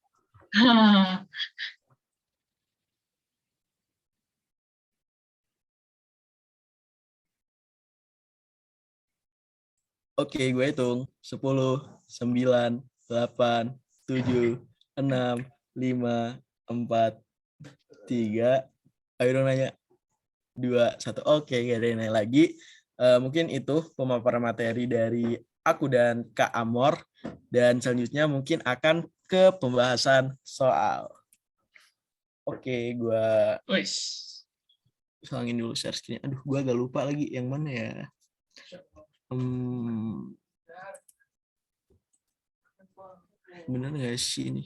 Oke, gue hitung. 10, 9, 8, 7, 6, 5, 4, 3. Ayo dong nanya. 2, 1. Oke, gak ada yang lain lagi. Mungkin itu pemaparan materi dari aku dan Kak Amor. Dan selanjutnya mungkin akan ke pembahasan soal. Oke, gue Wis. salangin dulu share screen. Aduh, gue agak lupa lagi yang mana ya. Bener gak sih ini?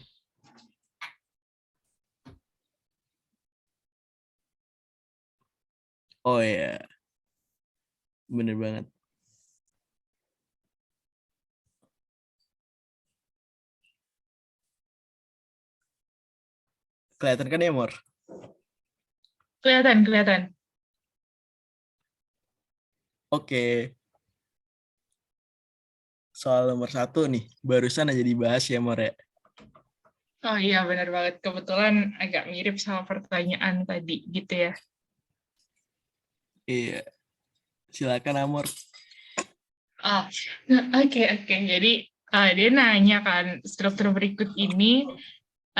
Oh ya, bener banget. Kelihatan kan ya, Mor? Kelihatan. Oke. Soal nomor 1 nih, barusan aja dibahas ya, Mor ya. Oh iya, benar banget. Kebetulan agak mirip sama pertanyaan tadi, gitu ya. Iya. Silakan, Amor. Oke. Jadi, dia nanya kan, struktur berikut ini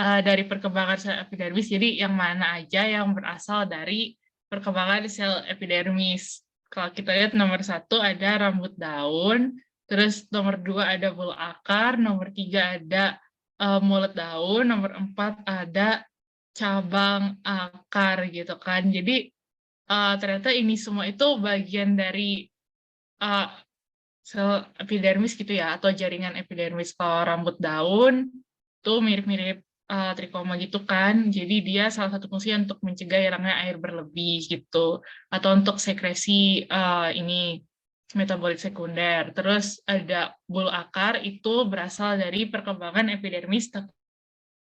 dari perkembangan sel epidermis, jadi yang mana aja yang berasal dari perkembangan sel epidermis. Kalau kita lihat nomor 1 ada rambut daun, terus nomor 2 ada bulu akar, nomor 3 ada mulut daun, nomor 4 ada cabang akar gitu kan. Jadi ternyata ini semua itu bagian dari sel epidermis gitu ya, atau jaringan epidermis. Kalau rambut daun itu mirip-mirip trikoma gitu kan, jadi dia salah satu fungsi untuk mencegah hilangnya air berlebih gitu, atau untuk sekresi ini metabolit sekunder. Terus ada bulu akar, itu berasal dari perkembangan epidermis tapi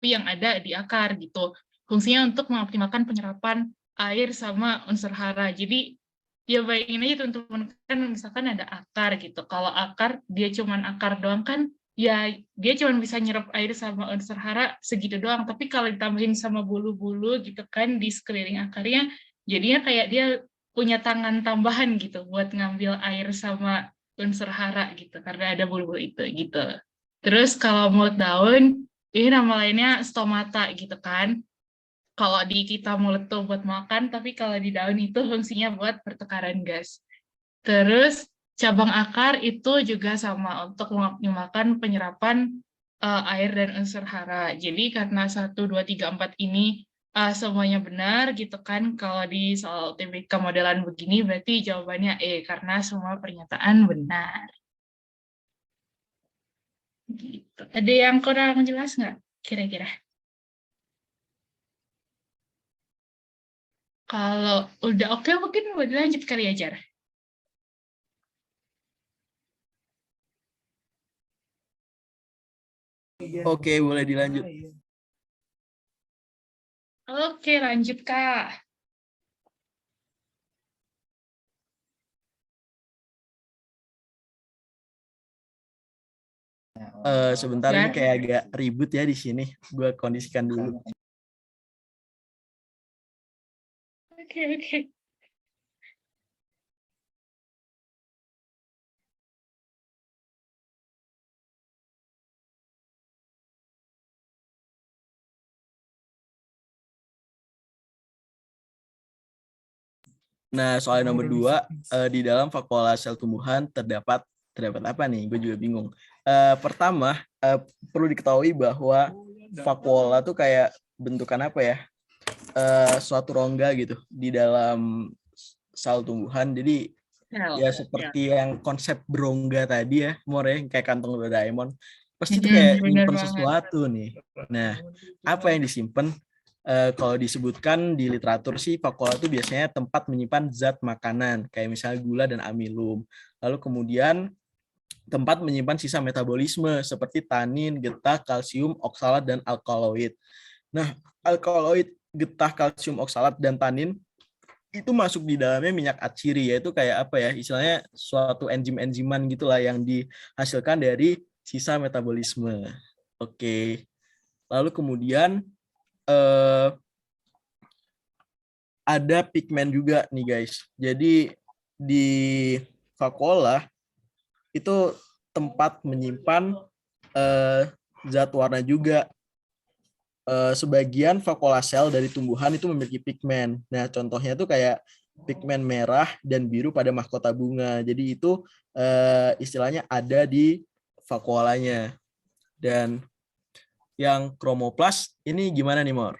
yang ada di akar gitu. Fungsinya untuk mengoptimalkan penyerapan air sama unsur hara. Jadi ya bayangin aja teman-teman, kan misalkan ada akar gitu. Kalau akar dia cuman akar doang kan, ya dia cuma bisa nyerap air sama unsur hara segitu doang. Tapi kalau ditambahin sama bulu-bulu gitu kan di sekeliling akarnya, jadinya kayak dia punya tangan tambahan gitu buat ngambil air sama unsur hara gitu, karena ada bulu-bulu itu gitu. Terus kalau mulut daun, ini nama lainnya stomata gitu kan. Kalau di kita mulut tuh buat makan, tapi kalau di daun itu fungsinya buat pertukaran gas. Terus cabang akar itu juga sama untuk mengoptimalkan penyerapan air dan unsur hara. Jadi karena 1, 2, 3, 4 ini semuanya benar gitu kan. Kalau di soal TBK modelan begini berarti jawabannya E, karena semua pernyataan benar. Gitu. Ada yang kurang jelas nggak kira-kira? Kalau udah oke, mungkin mau dilanjut kali ya, Jar. Oke, boleh dilanjut. Oke, lanjut, Kak. Sebentar, ini Jar? kayak agak ribut ya di sini. Gue kondisikan dulu. Oke. Nah, soal nomor 2, di dalam vakuola sel tumbuhan terdapat apa nih? Gue juga bingung. Pertama, perlu diketahui bahwa vakuola tuh kayak bentukan apa ya? Suatu rongga gitu di dalam sel tumbuhan. Jadi ya seperti yang konsep berongga tadi ya, More, kayak kantong Doraemon. Pasti tuh kayak Bener nyimpen banget. sesuatu nih. Nah, apa yang disimpan? Kalau disebutkan di literatur sih, vakuola itu biasanya tempat menyimpan zat makanan, kayak misalnya gula dan amilum. Lalu kemudian tempat menyimpan sisa metabolisme seperti tanin, getah, kalsium, oksalat, dan alkaloid. Nah, alkaloid, getah, kalsium, oksalat, dan tanin itu masuk di dalamnya minyak atsiri, yaitu kayak apa ya, istilahnya suatu enzim-enziman gitulah yang dihasilkan dari sisa metabolisme. Oke. Lalu kemudian ada pigmen juga nih guys. Jadi di vakuola itu tempat menyimpan zat warna juga. Sebagian vakuola sel dari tumbuhan itu memiliki pigmen. Nah, contohnya tuh kayak pigmen merah dan biru pada mahkota bunga. Jadi itu istilahnya ada di vakuolanya. Dan yang kromoplas ini gimana nih, Mor?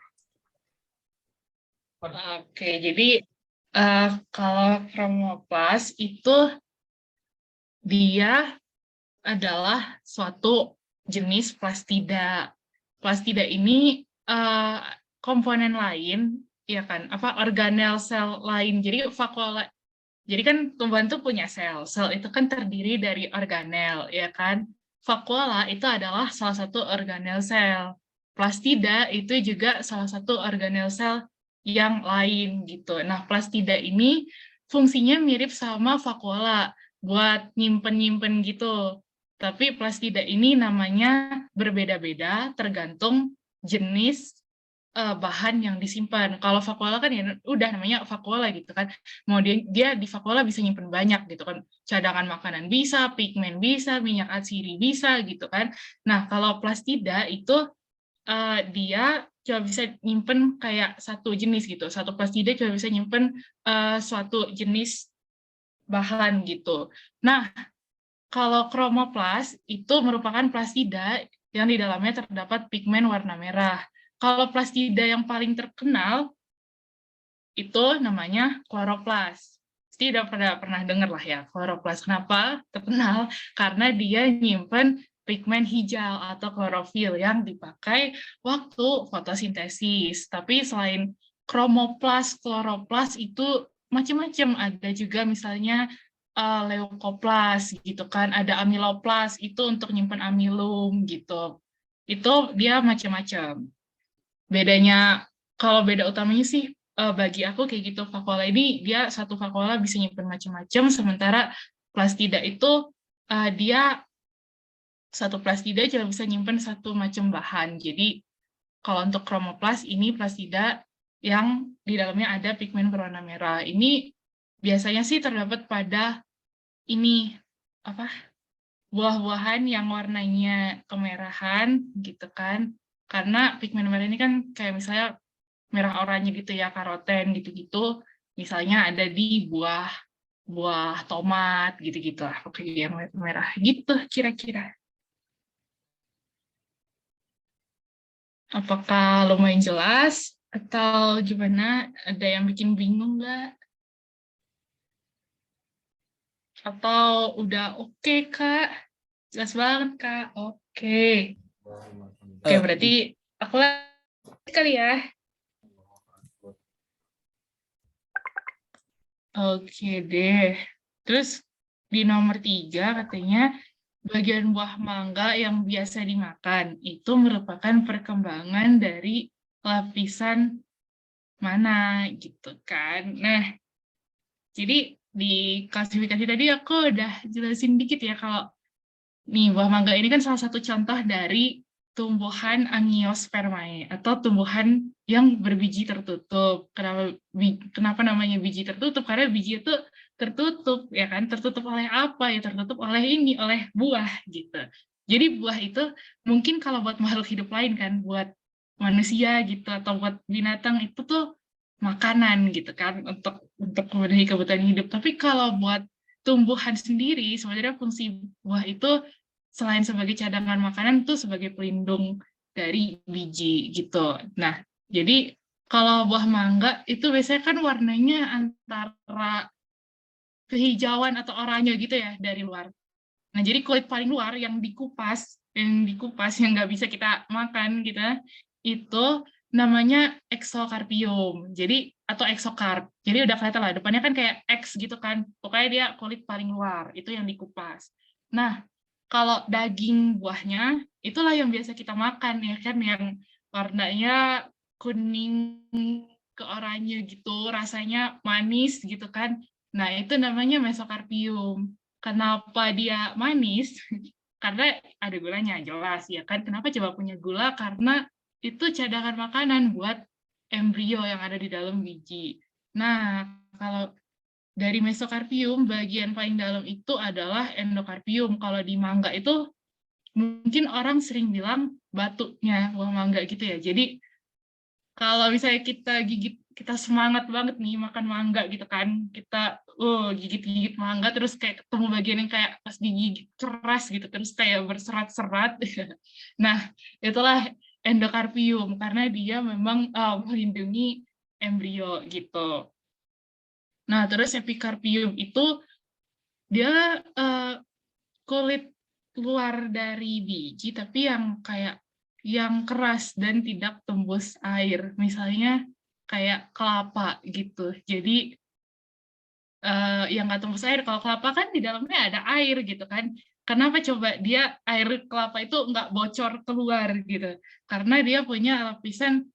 Oke, jadi kalau kromoplas itu dia adalah suatu jenis plastida. Plastida ini komponen lain, ya kan? Organel sel lain. Jadi vakuola. Jadi kan tumbuhan itu punya sel. Sel itu kan terdiri dari organel, ya kan? Vakuola itu adalah salah satu organel sel. Plastida itu juga salah satu organel sel yang lain gitu. Nah, plastida ini fungsinya mirip sama vakuola buat nyimpen-nyimpen gitu. Tapi plastida ini namanya berbeda-beda tergantung jenis bahan yang disimpan. Kalau vakuola kan ya udah namanya vakuola gitu kan. Mau dia di vakuola bisa nyimpen banyak gitu kan. Cadangan makanan bisa, pigmen bisa, minyak atsiri bisa gitu kan. Nah, kalau plastida itu dia cuma bisa nyimpen kayak satu jenis gitu. Satu plastida cuma bisa nyimpen suatu jenis bahan gitu. Nah, kalau kromoplas itu merupakan plastida yang di dalamnya terdapat pigmen warna merah. Kalau plastida yang paling terkenal itu namanya kloroplas. Pasti udah pernah dengar lah ya kloroplas. Kenapa terkenal? Karena dia nyimpen pigmen hijau atau klorofil yang dipakai waktu fotosintesis. Tapi selain kromoplas, kloroplas itu macam-macam. Ada juga misalnya leukoplas gitu kan, ada amiloplas itu untuk nyimpen amilum gitu. Itu dia macam-macam. Bedanya, kalau beda utamanya sih bagi aku kayak gitu, vakuola ini dia satu vakuola bisa nyimpen macam-macam, sementara plastida itu dia satu plastida cuma bisa nyimpen satu macam bahan. Jadi kalau untuk kromoplas ini plastida yang di dalamnya ada pigmen berwarna merah. Ini biasanya sih terdapat pada ini buah-buahan yang warnanya kemerahan gitu kan. Karena pigmen merah ini kan kayak misalnya merah oranye gitu ya, karoten gitu-gitu. Misalnya ada di buah tomat gitu-gitu lah, pokoknya yang merah gitu kira-kira. Apakah lumayan jelas atau gimana? Ada yang bikin bingung nggak? Atau udah oke, Kak? Jelas banget, Kak. Oke. Oke, berarti aku lagi kali ya. Oke deh. Terus di nomor 3 katanya bagian buah mangga yang biasa dimakan itu merupakan perkembangan dari lapisan mana gitu kan. Nah, jadi di klasifikasi tadi aku udah jelasin dikit ya kalau nih buah mangga ini kan salah satu contoh dari tumbuhan Angiospermae atau tumbuhan yang berbiji tertutup. Kenapa namanya biji tertutup? Karena biji itu tertutup, ya kan? Tertutup oleh apa? Ya tertutup oleh oleh buah gitu. Jadi buah itu mungkin kalau buat makhluk hidup lain kan, buat manusia gitu atau buat binatang itu tuh makanan gitu kan untuk memenuhi kebutuhan hidup. Tapi kalau buat tumbuhan sendiri sebenarnya fungsi buah itu selain sebagai cadangan makanan itu sebagai pelindung dari biji gitu. Nah, jadi kalau buah mangga itu biasanya kan warnanya antara kehijauan atau oranye gitu ya dari luar. Nah, jadi kulit paling luar yang dikupas yang nggak bisa kita makan gitu, itu namanya eksokarpium. Jadi atau eksokarp. Jadi udah kelihatan lah depannya kan kayak X gitu kan. Pokoknya dia kulit paling luar, itu yang dikupas. Nah, kalau daging buahnya itulah yang biasa kita makan ya kan, yang warnanya kuning ke oranye gitu, rasanya manis gitu kan. Nah, itu namanya mesokarpium. Kenapa dia manis? Karena ada gulanya, jelas ya kan. Kenapa coba punya gula? Karena itu cadangan makanan buat embrio yang ada di dalam biji. Nah, kalau dari mesokarpium, bagian paling dalam itu adalah endokarpium. Kalau di mangga itu, mungkin orang sering bilang batunya buah mangga gitu ya. Jadi, kalau misalnya kita gigit kita semangat banget nih makan mangga gitu kan, kita gigit-gigit mangga terus kayak ketemu bagian yang kayak pas digigit keras gitu terus kayak berserat-serat. Nah, itulah endokarpium karena dia memang melindungi embrio gitu. Nah, terus epikarpium itu dia kulit luar dari biji tapi yang kayak yang keras dan tidak tembus air. Misalnya kayak kelapa gitu. Jadi yang nggak tembus air. Kalau kelapa kan di dalamnya ada air gitu kan. Kenapa coba dia air kelapa itu nggak bocor keluar gitu? Karena dia punya lapisan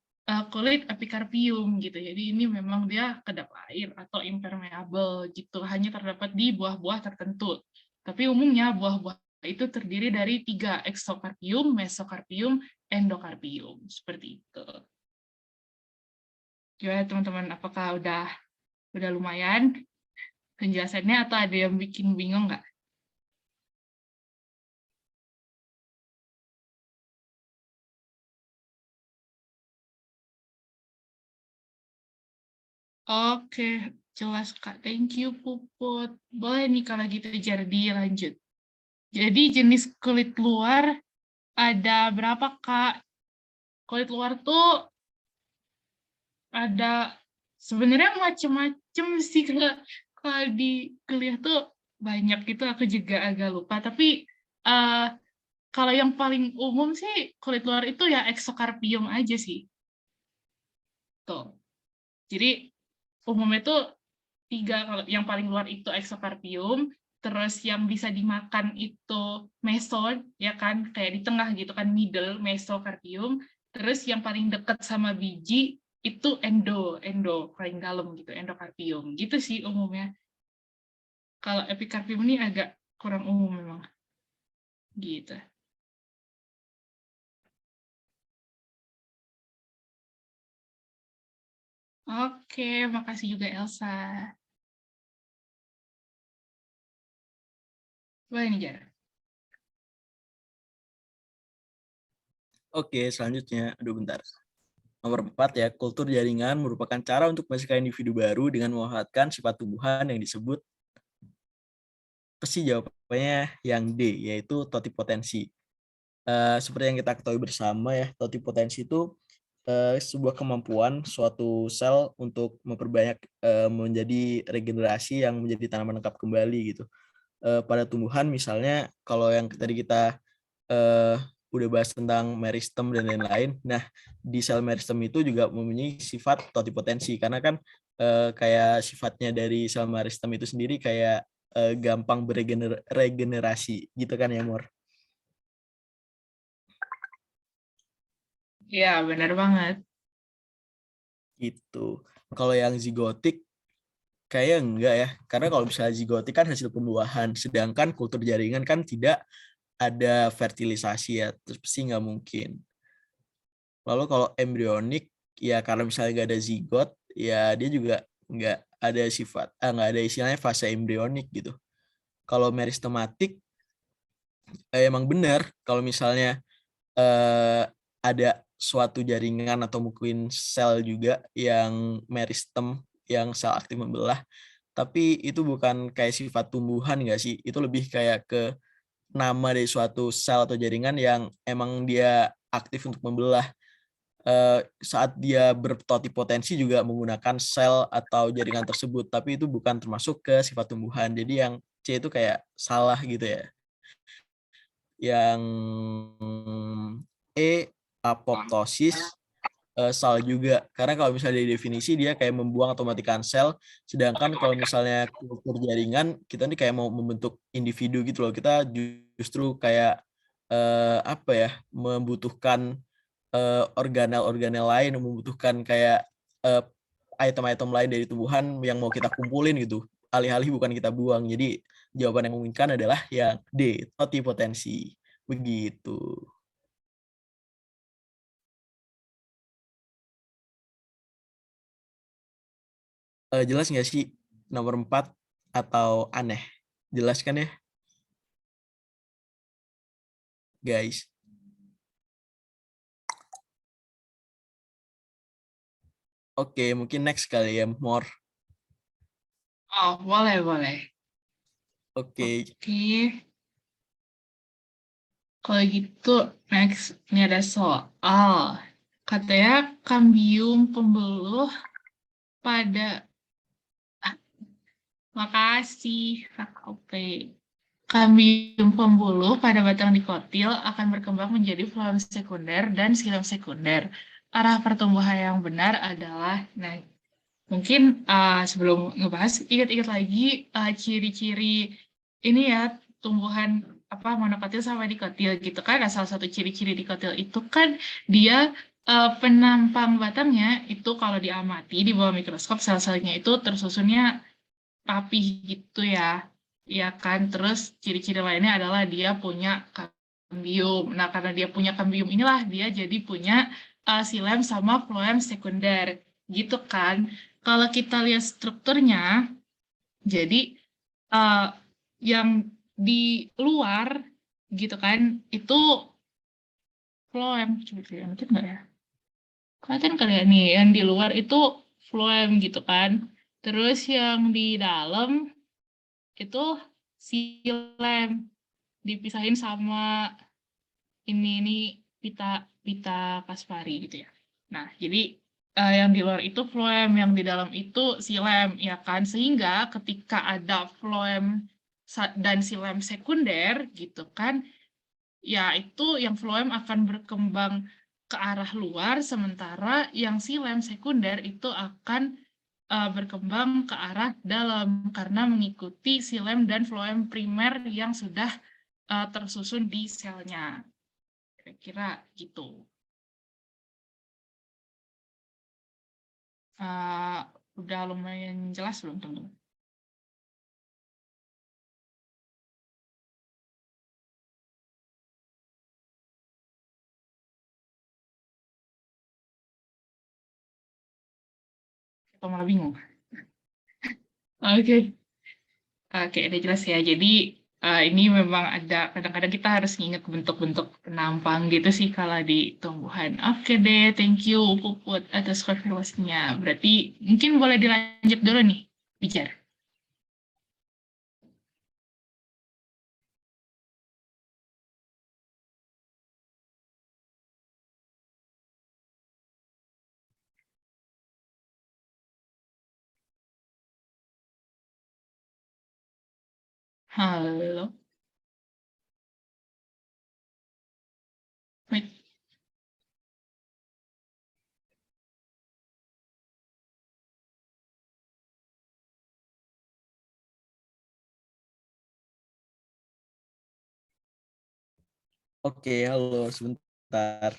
kulit epikarpium gitu. Jadi ini memang dia kedap air atau impermeable gitu. Hanya terdapat di buah-buah tertentu. Tapi umumnya buah-buah itu terdiri dari 3, eksokarpium, mesokarpium, endokarpium. Seperti itu. Gimana teman-teman? Apakah udah lumayan penjelasannya atau ada yang bikin bingung nggak? Oke, jelas Kak. Thank you, Puput. Boleh nih kalau gitu jadi lanjut. Jadi jenis kulit luar ada berapa, Kak? Kulit luar tuh ada sebenarnya macem-macem sih, Kak. Kalau di kuliah tuh banyak gitu, aku juga agak lupa. Tapi eh, kalau yang paling umum sih kulit luar itu ya eksokarpium aja sih. Tuh. Jadi umumnya tuh 3, kalau yang paling luar itu eksokarpium, terus yang bisa dimakan itu meso, ya kan, kayak di tengah gitu kan, middle, mesokarpium, terus yang paling dekat sama biji itu endo paling dalam gitu, endokarpium, gitu sih umumnya. Kalau epikarpium ini agak kurang umum memang, gitu. Oke, makasih juga Elsa. Boleh nih, Jar. Oke, selanjutnya, aduh bentar. Nomor 4 ya, kultur jaringan merupakan cara untuk menghasilkan individu baru dengan memanfaatkan sifat tumbuhan yang disebut, pasti jawabannya yang D, yaitu totipotensi. Seperti yang kita ketahui bersama ya, totipotensi itu sebuah kemampuan suatu sel untuk memperbanyak menjadi regenerasi yang menjadi tanaman lengkap kembali gitu. Pada tumbuhan misalnya kalau yang tadi kita uh, udah bahas tentang meristem dan lain-lain. Nah, di sel meristem itu juga mempunyai sifat totipotensi karena kan kayak sifatnya dari sel meristem itu sendiri kayak gampang beregenerasi gitu kan ya, Mor? Iya, benar banget. Gitu. Kalau yang zigotik kayaknya enggak ya, karena kalau misalnya zigotik kan hasil pembuahan, sedangkan kultur jaringan kan tidak ada fertilisasi ya, terus pasti nggak mungkin. Lalu kalau embrionik, ya karena misalnya nggak ada zigot, ya dia juga nggak ada sifat, nggak ada istilahnya fase embrionik gitu. Kalau meristematik, emang benar kalau misalnya eh, ada suatu jaringan atau mungkin sel juga yang meristem, yang sel aktif membelah, tapi itu bukan kayak sifat tumbuhan nggak sih? Itu lebih kayak ke nama dari suatu sel atau jaringan yang emang dia aktif untuk membelah. Saat dia bertotipotensi juga menggunakan sel atau jaringan tersebut, tapi itu bukan termasuk ke sifat tumbuhan. Jadi yang C itu kayak salah gitu ya. Yang E, apoptosis, sel juga. Karena kalau misalnya dari definisi dia kayak membuang atau mematikan sel, sedangkan kalau misalnya kultur jaringan, kita nih kayak mau membentuk individu gitu loh. Kita justru kayak apa ya, membutuhkan organel-organel lain, membutuhkan kayak eh, item-item lain dari tumbuhan yang mau kita kumpulin gitu. Alih-alih bukan kita buang. Jadi jawaban yang memungkinkan adalah yang D, totipotensi. Begitu. Jelas nggak sih nomor 4 atau aneh? Jelas kan ya, guys? Oke, mungkin next kali ya, more. Oh, boleh. Oke. Oke. Kalau gitu, next. Ini ada soal. Katanya kambium pembuluh pada... Ah, makasih, Oke. Kambium pembuluh pada batang dikotil akan berkembang menjadi floem sekunder dan xilem sekunder. Arah pertumbuhan yang benar adalah... Nah, mungkin sebelum ngebahas, ingat-ingat lagi ciri-ciri ini ya, tumbuhan monokotil sama dikotil gitu kan. Nah, salah satu ciri-ciri dikotil itu kan dia penampang batangnya itu kalau diamati di bawah mikroskop sel-selnya itu tersusunnya rapih gitu ya. Ya kan, terus ciri-ciri lainnya adalah dia punya kambium. Nah, karena dia punya kambium inilah dia jadi punya xilem sama floem sekunder gitu kan. Kalau kita lihat strukturnya, jadi uh, yang di luar gitu kan, itu floem. Coba kelihatan nggak ya? Kelihatan kali ya nih, yang di luar itu floem gitu kan. Terus yang di dalam itu xilem dipisahin sama ini pita pita Kaspari gitu ya. Nah, jadi yang di luar itu floem, yang di dalam itu xilem, ya kan? Sehingga ketika ada floem dan xilem sekunder gitu kan, ya itu yang floem akan berkembang ke arah luar, sementara yang xilem sekunder itu akan berkembang ke arah dalam karena mengikuti xilem dan floem primer yang sudah tersusun di selnya. Kira-kira gitu. Uh, udah lumayan jelas belum, teman-teman? Atau malah bingung? Oke. Oke, udah jelas ya. Jadi ini memang ada kadang-kadang kita harus nginget bentuk-bentuk penampang gitu sih kalau di tumbuhan. Oke deh, thank you Puput atas konfirmasinya. Berarti mungkin boleh dilanjut dulu nih, bicara. Halo. Wait. Oke, halo, sebentar.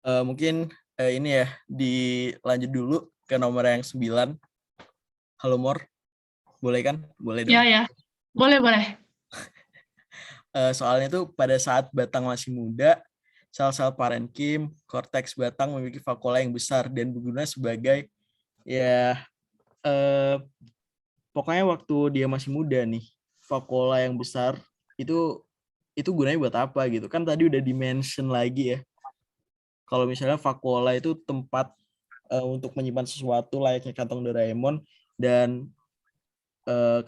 Mungkin ini ya, dilanjut dulu ke nomor yang 9. Halo Mor, boleh kan? Boleh dong. Ya. Boleh. Soalnya tuh pada saat batang masih muda, sel-sel parenkim, korteks batang memiliki vakuola yang besar dan berguna sebagai ya pokoknya waktu dia masih muda nih, vakuola yang besar itu gunanya buat apa gitu. Kan tadi udah di-mention lagi ya. Kalau misalnya vakuola itu tempat untuk menyimpan sesuatu layaknya kantong Doraemon, dan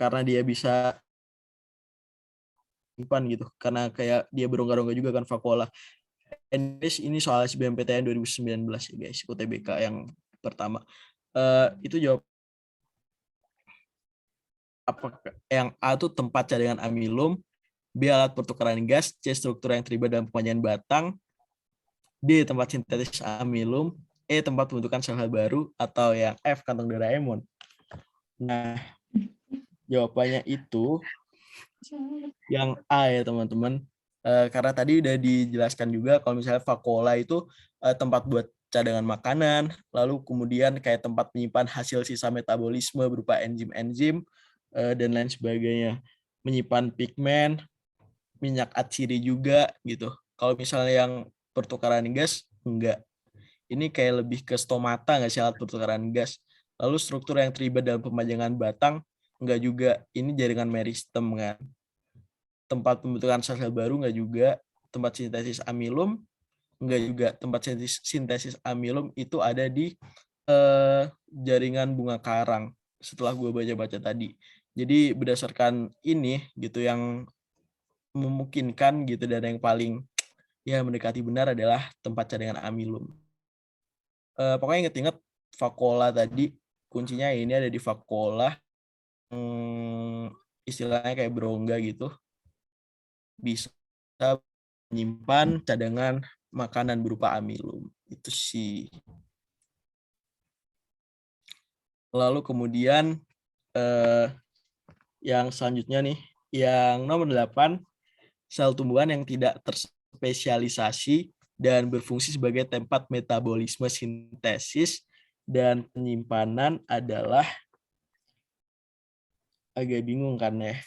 karena dia bisa simpan gitu, karena kayak dia berongga-rongga juga kan vakuola. Ini soal SBMPTN 2019 ya guys, UTBK yang pertama. Itu jawab apa yang A itu tempat cadangan amilum, B alat pertukaran gas, C struktur yang terlibat dalam pemanjang batang, D tempat sintetis amilum, E tempat pembentukan sel baru, atau yang F kantong Doraemon. Nah, jawabannya itu yang A ya teman-teman. Karena tadi udah dijelaskan juga kalau misalnya vakuola itu tempat buat cadangan makanan, lalu kemudian kayak tempat menyimpan hasil sisa metabolisme berupa enzim-enzim dan lain sebagainya, menyimpan pigmen, minyak atsiri juga gitu. Kalau misalnya yang pertukaran gas, enggak. Ini kayak lebih ke stomata nggak sih alat pertukaran gas. Lalu struktur yang terlibat dalam pemajangan batang, enggak juga. Ini jaringan meristem kan. Tempat pembentukan sel baru enggak juga. Tempat sintesis amilum, enggak juga. Tempat sintesis amilum itu ada di jaringan bunga karang. Setelah gue baca-baca tadi. Jadi berdasarkan ini gitu yang memungkinkan gitu dan yang paling ya mendekati benar adalah tempat cadangan amilum. Pokoknya inget-inget vakuola tadi, kuncinya ini ada di vakuola, istilahnya kayak berongga gitu, bisa menyimpan cadangan makanan berupa amilum. Itu sih. Lalu kemudian yang selanjutnya nih, yang nomor 8, sel tumbuhan yang tidak terspesialisasi dan berfungsi sebagai tempat metabolisme sintesis dan penyimpanan adalah agak bingung kan ya.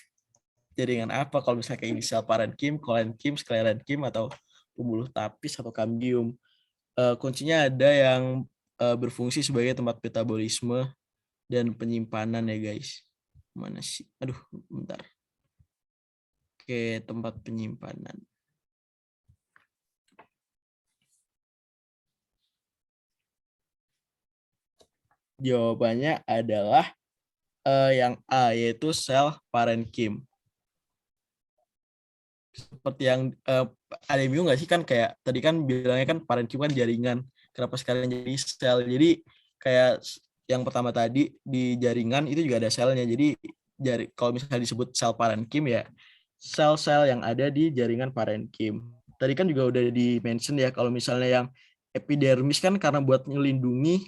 Jaringan apa kalau misalnya kayak inisial parenkim, kolenkim, sklerenkim, atau pembuluh tapis atau kambium. Kuncinya ada yang berfungsi sebagai tempat metabolisme dan penyimpanan ya guys. Mana sih? Aduh, bentar. Oke, tempat penyimpanan. Jawabannya adalah yang A, yaitu sel parenkim. Seperti yang ada yang bingung nggak sih, kan kayak tadi kan bilangnya kan parenkim kan jaringan. Kenapa sekalian jadi sel? Jadi kayak yang pertama tadi di jaringan itu juga ada selnya. Jadi kalau misalnya disebut sel parenkim ya sel-sel yang ada di jaringan parenkim. Tadi kan juga udah di-mention ya kalau misalnya yang epidermis kan karena buat melindungi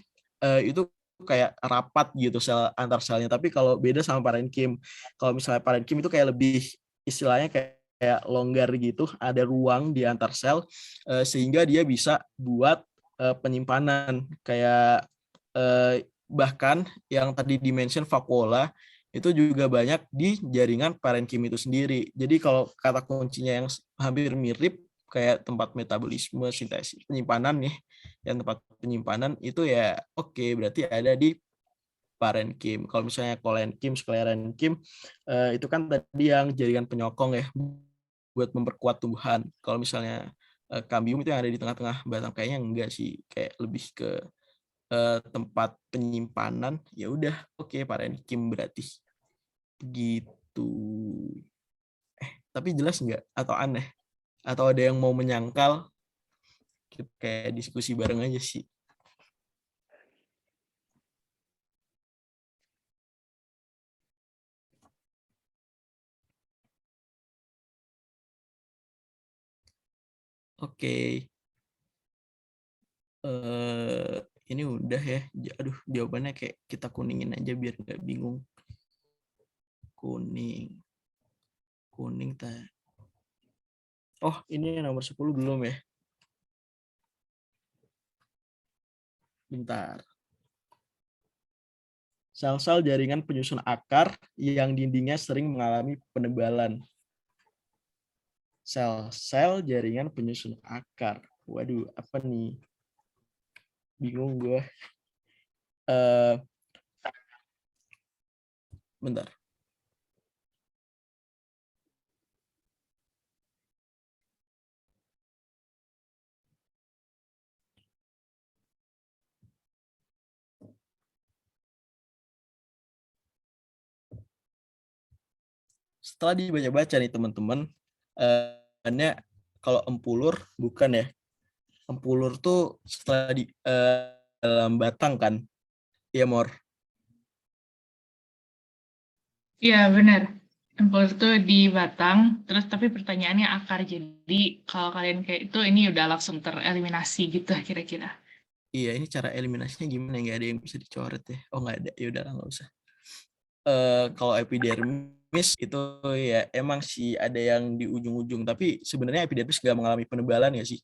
itu kayak rapat gitu sel antar selnya. Tapi kalau beda sama parenkim, kalau misalnya parenkim itu kayak lebih istilahnya kayak longgar gitu, ada ruang di antar sel sehingga dia bisa buat penyimpanan kayak bahkan yang tadi dimention vakuola itu juga banyak di jaringan parenkim itu sendiri. Jadi kalau kata kuncinya yang hampir mirip kayak tempat metabolisme, sintesis, penyimpanan nih, yang tempat penyimpanan itu ya oke, berarti ada di parenkim. Kalau misalnya kolenkim, sklerenkim, itu kan tadi yang jaringan penyokong ya, buat memperkuat tumbuhan. Kalau misalnya kambium itu yang ada di tengah-tengah batang, kayaknya enggak sih, kayak lebih ke tempat penyimpanan. Ya udah, oke, parenkim berarti. Gitu. Tapi jelas nggak? Atau aneh? Atau ada yang mau menyangkal? Kita kayak diskusi bareng aja sih. Oke. Ini udah ya. Aduh, jawabannya kayak kita kuningin aja biar nggak bingung. Kuning. Kuning tak. Oh, ini nomor 10 belum ya? Bentar. Sel-sel jaringan penyusun akar yang dindingnya sering mengalami penebalan. Sel-sel jaringan penyusun akar. Waduh, apa nih? Bingung gue. Bentar. Setelah dibaca-baca nih teman-teman, kalau empulur bukan ya. Empulur tuh setelah di dalam batang kan. Iya, Mor. Iya, benar. Empul itu di batang, terus tapi pertanyaannya akar. Jadi kalau kalian kayak itu, ini udah langsung tereliminasi gitu kira-kira. Iya, ini cara eliminasinya gimana? Nggak ada yang bisa dicoret ya. Oh, nggak ada. Ya udah, nggak usah. Kalau epidermis itu ya emang sih ada yang di ujung-ujung. Tapi sebenarnya epidermis nggak mengalami penebalan ya sih.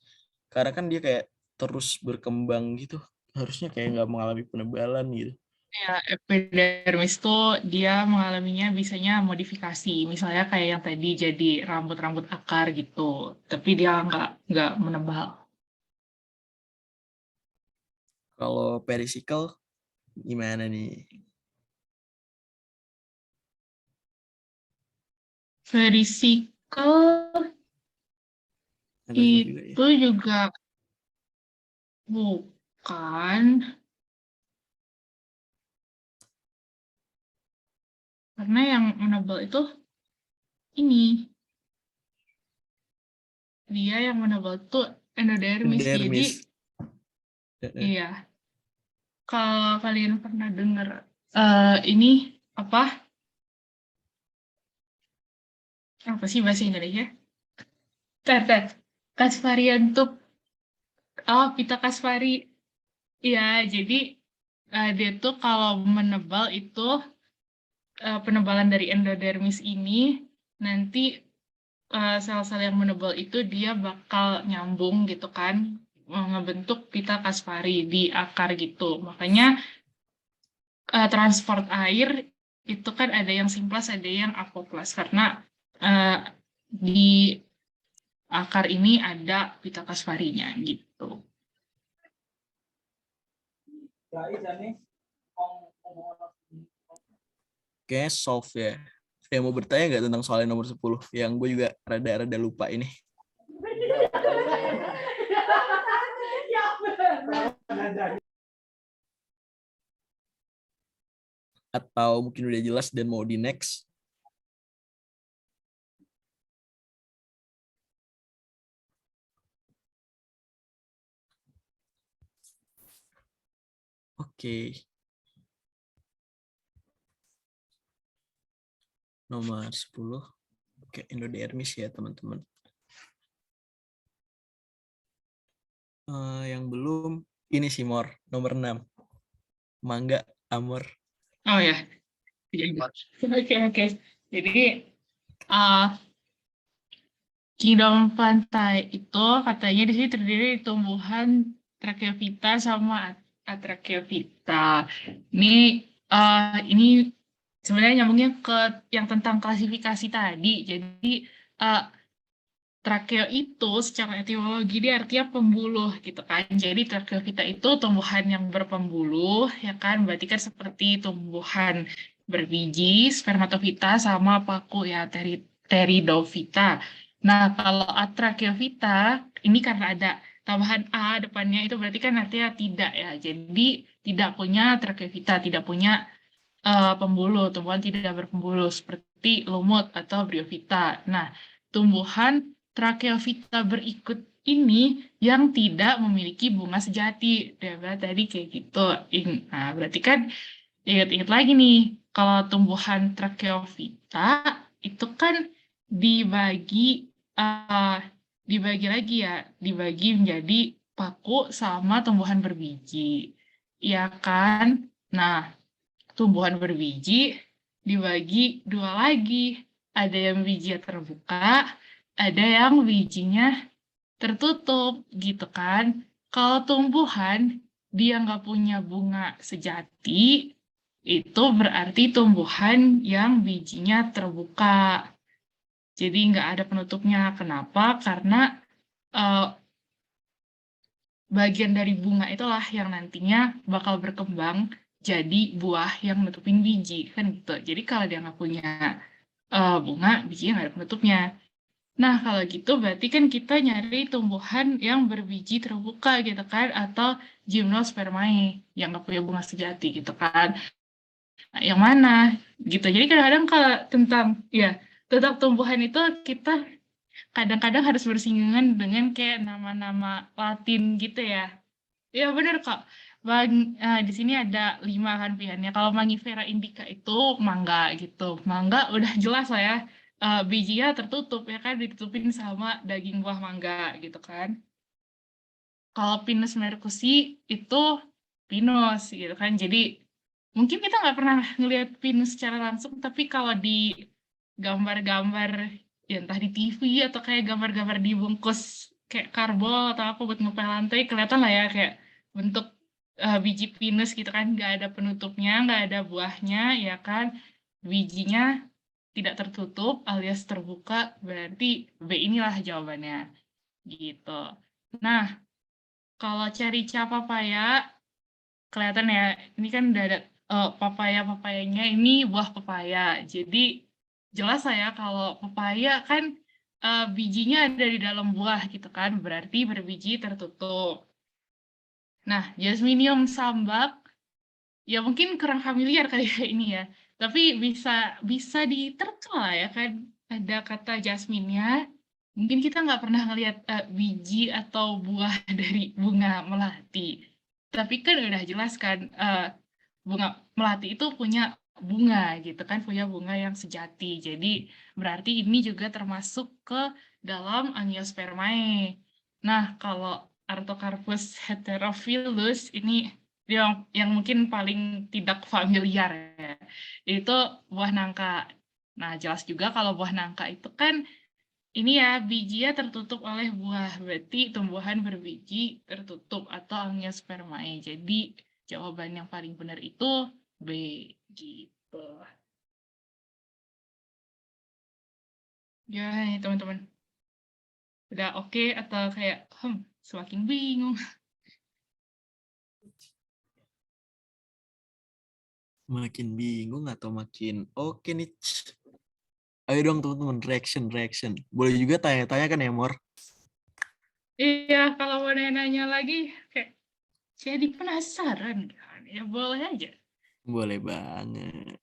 Karena kan dia kayak terus berkembang gitu. Harusnya kayak nggak mengalami penebalan gitu. Ya, epidermis tuh dia mengalaminya biasanya modifikasi, misalnya kayak yang tadi jadi rambut-rambut akar gitu, tapi dia nggak menebal. Kalau perisikel gimana nih? Vertical Agak susah juga ya. itu juga bukan, karena yang menebal itu ini, dia yang menebal tuh endodermis. Jadi Dermis. iya, kalau kalian pernah dengar ini apa apa sih bahasa Indonesia? Tet, Kasparian tuh, oh Pita Kaspari. Iya, jadi dia tuh kalau menebal itu penebalan dari endodermis ini nanti sel-sel yang menebal itu dia bakal nyambung gitu kan, ngebentuk pita Kaspari di akar gitu. Makanya transport air itu kan ada yang simplas, ada yang apoplas karena eh, di akar ini ada pita Kasparinya gitu. Kayaknya solve ya. Ada yang mau bertanya nggak tentang soal yang nomor 10? Yang gue juga rada-rada lupa ini. Atau mungkin udah jelas dan mau di next? Oke. Nomor 10. Oke, endodermis ya teman-teman. Yang belum, ini sih Mor, nomor 6. Mangga, Amor. Oh ya, oke oke. Jadi uh, Kingdom pantai itu katanya di sini terdiri dari tumbuhan Tracheophyta sama Atracheophyta. Ini ini sebenarnya nyambungnya ke yang tentang klasifikasi tadi. Jadi uh, Tracheo itu secara etimologi dia artinya pembuluh gitu kan. Jadi Tracheophyta itu tumbuhan yang berpembuluh ya kan. Berarti kan seperti tumbuhan berbiji, spermatofita sama paku ya, Pteridophyta. Nah, kalau Atracheophyta ini karena ada tambahan A depannya itu berarti kan artinya tidak ya. Jadi tidak punya Tracheophyta, tidak punya pembuluh, tumbuhan tidak berpembuluh seperti lumut atau bryophyta. Nah, tumbuhan Tracheophyta berikut ini yang tidak memiliki bunga sejati. Dia tadi kayak gitu. Nah, berarti kan ingat-ingat lagi nih, kalau tumbuhan Tracheophyta itu kan dibagi uh, dibagi lagi ya, dibagi menjadi paku sama tumbuhan berbiji. Ya kan? Nah, tumbuhan berbiji dibagi dua lagi. Ada yang bijinya terbuka, ada yang bijinya tertutup gitu kan. Kalau tumbuhan dia nggak punya bunga sejati, itu berarti tumbuhan yang bijinya terbuka. Jadi nggak ada penutupnya. Kenapa? Karena eh, bagian dari bunga itulah yang nantinya bakal berkembang jadi buah yang nutupin biji kan gitu. Jadi kalau dia nggak punya bunga, bijinya nggak ada penutupnya. Nah kalau gitu berarti kan kita nyari tumbuhan yang berbiji terbuka gitu kan, atau gymnospermae yang nggak punya bunga sejati gitu kan. Nah, yang mana gitu. Jadi kadang-kadang kalau tentang tumbuhan itu kita kadang-kadang harus bersinggungan dengan kayak nama-nama Latin gitu ya. Iya bener kak. Di sini ada 5 kan pilihannya. Kalau Mangifera indica itu mangga gitu. Mangga udah jelas lah ya. Bijinya tertutup ya kan, ditutupin sama daging buah mangga gitu kan. Kalau Pinus mercusi itu pinus gitu kan. Jadi mungkin kita nggak pernah ngelihat pinus secara langsung, tapi kalau di gambar-gambar ya entah di TV atau kayak gambar-gambar dibungkus kayak karbol atau apa buat ngepel lantai kelihatan lah ya kayak bentuk biji pinus gitu kan, nggak ada penutupnya, nggak ada buahnya, ya kan, bijinya tidak tertutup alias terbuka, berarti B inilah jawabannya, gitu. Nah, kalau carica papaya, kelihatan ya, ini kan udah ada papayanya ini buah papaya. Jadi jelas saya kalau papaya kan bijinya ada di dalam buah gitu kan, berarti berbiji tertutup. Nah, Jasminium sambak ya mungkin kurang familiar kali ya ini ya, tapi bisa diterka lah ya kan, ada kata jasminnya. Mungkin kita nggak pernah ngelihat biji atau buah dari bunga melati, tapi kan udah jelas kan bunga melati itu punya bunga gitu kan, punya bunga yang sejati. Jadi berarti ini juga termasuk ke dalam Angiospermae. Nah, kalau Artocarpus heterophyllus ini yang mungkin paling tidak familiar ya, itu buah nangka. Nah, jelas juga kalau buah nangka itu kan ini ya bijinya tertutup oleh buah, berarti tumbuhan berbiji tertutup atau Angiospermae. Jadi jawaban yang paling benar itu B gitu. Ya, nih, teman-teman. Udah oke atau kayak semakin bingung? Makin bingung atau makin oke nih? Ayo dong teman-teman, reaction. Boleh juga tanya-tanya kan ya, Mor? Iya, kalau mau nanya lagi kayak jadi penasaran kan. Ya boleh aja. Boleh banget.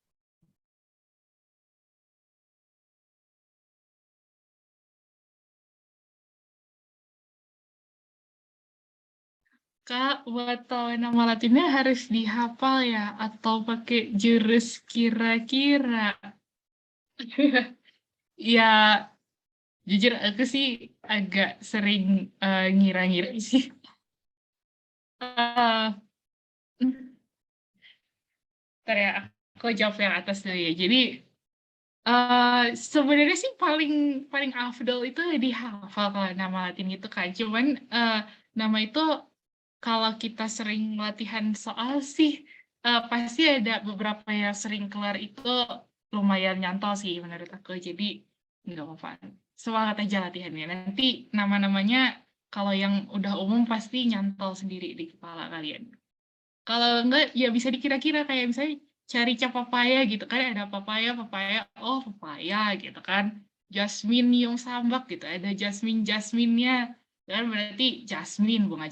Kak, buat tahu nama latinnya harus dihafal ya atau pakai jurus kira-kira? Ya, jujur aku sih agak sering ngira-ngira sih. Eh, Ntar ya, aku jawab yang atas dulu ya. Jadi sebenarnya sih paling paling afdol itu dihafal kalau nama Latin itu kan. Cuman nama itu kalau kita sering latihan soal sih pasti ada beberapa yang sering keluar itu lumayan nyantol sih menurut aku. Jadi nggak apa-apa. Semangat aja latihannya. Nanti nama-namanya kalau yang udah umum pasti nyantol sendiri di kepala kalian. Kalau enggak, ya bisa dikira-kira kayak misalnya cari cap papaya gitu kan, ada papaya, oh papaya gitu kan. Jasmine yung sambak gitu, ada jasminnya. Dan berarti jasmine, bunga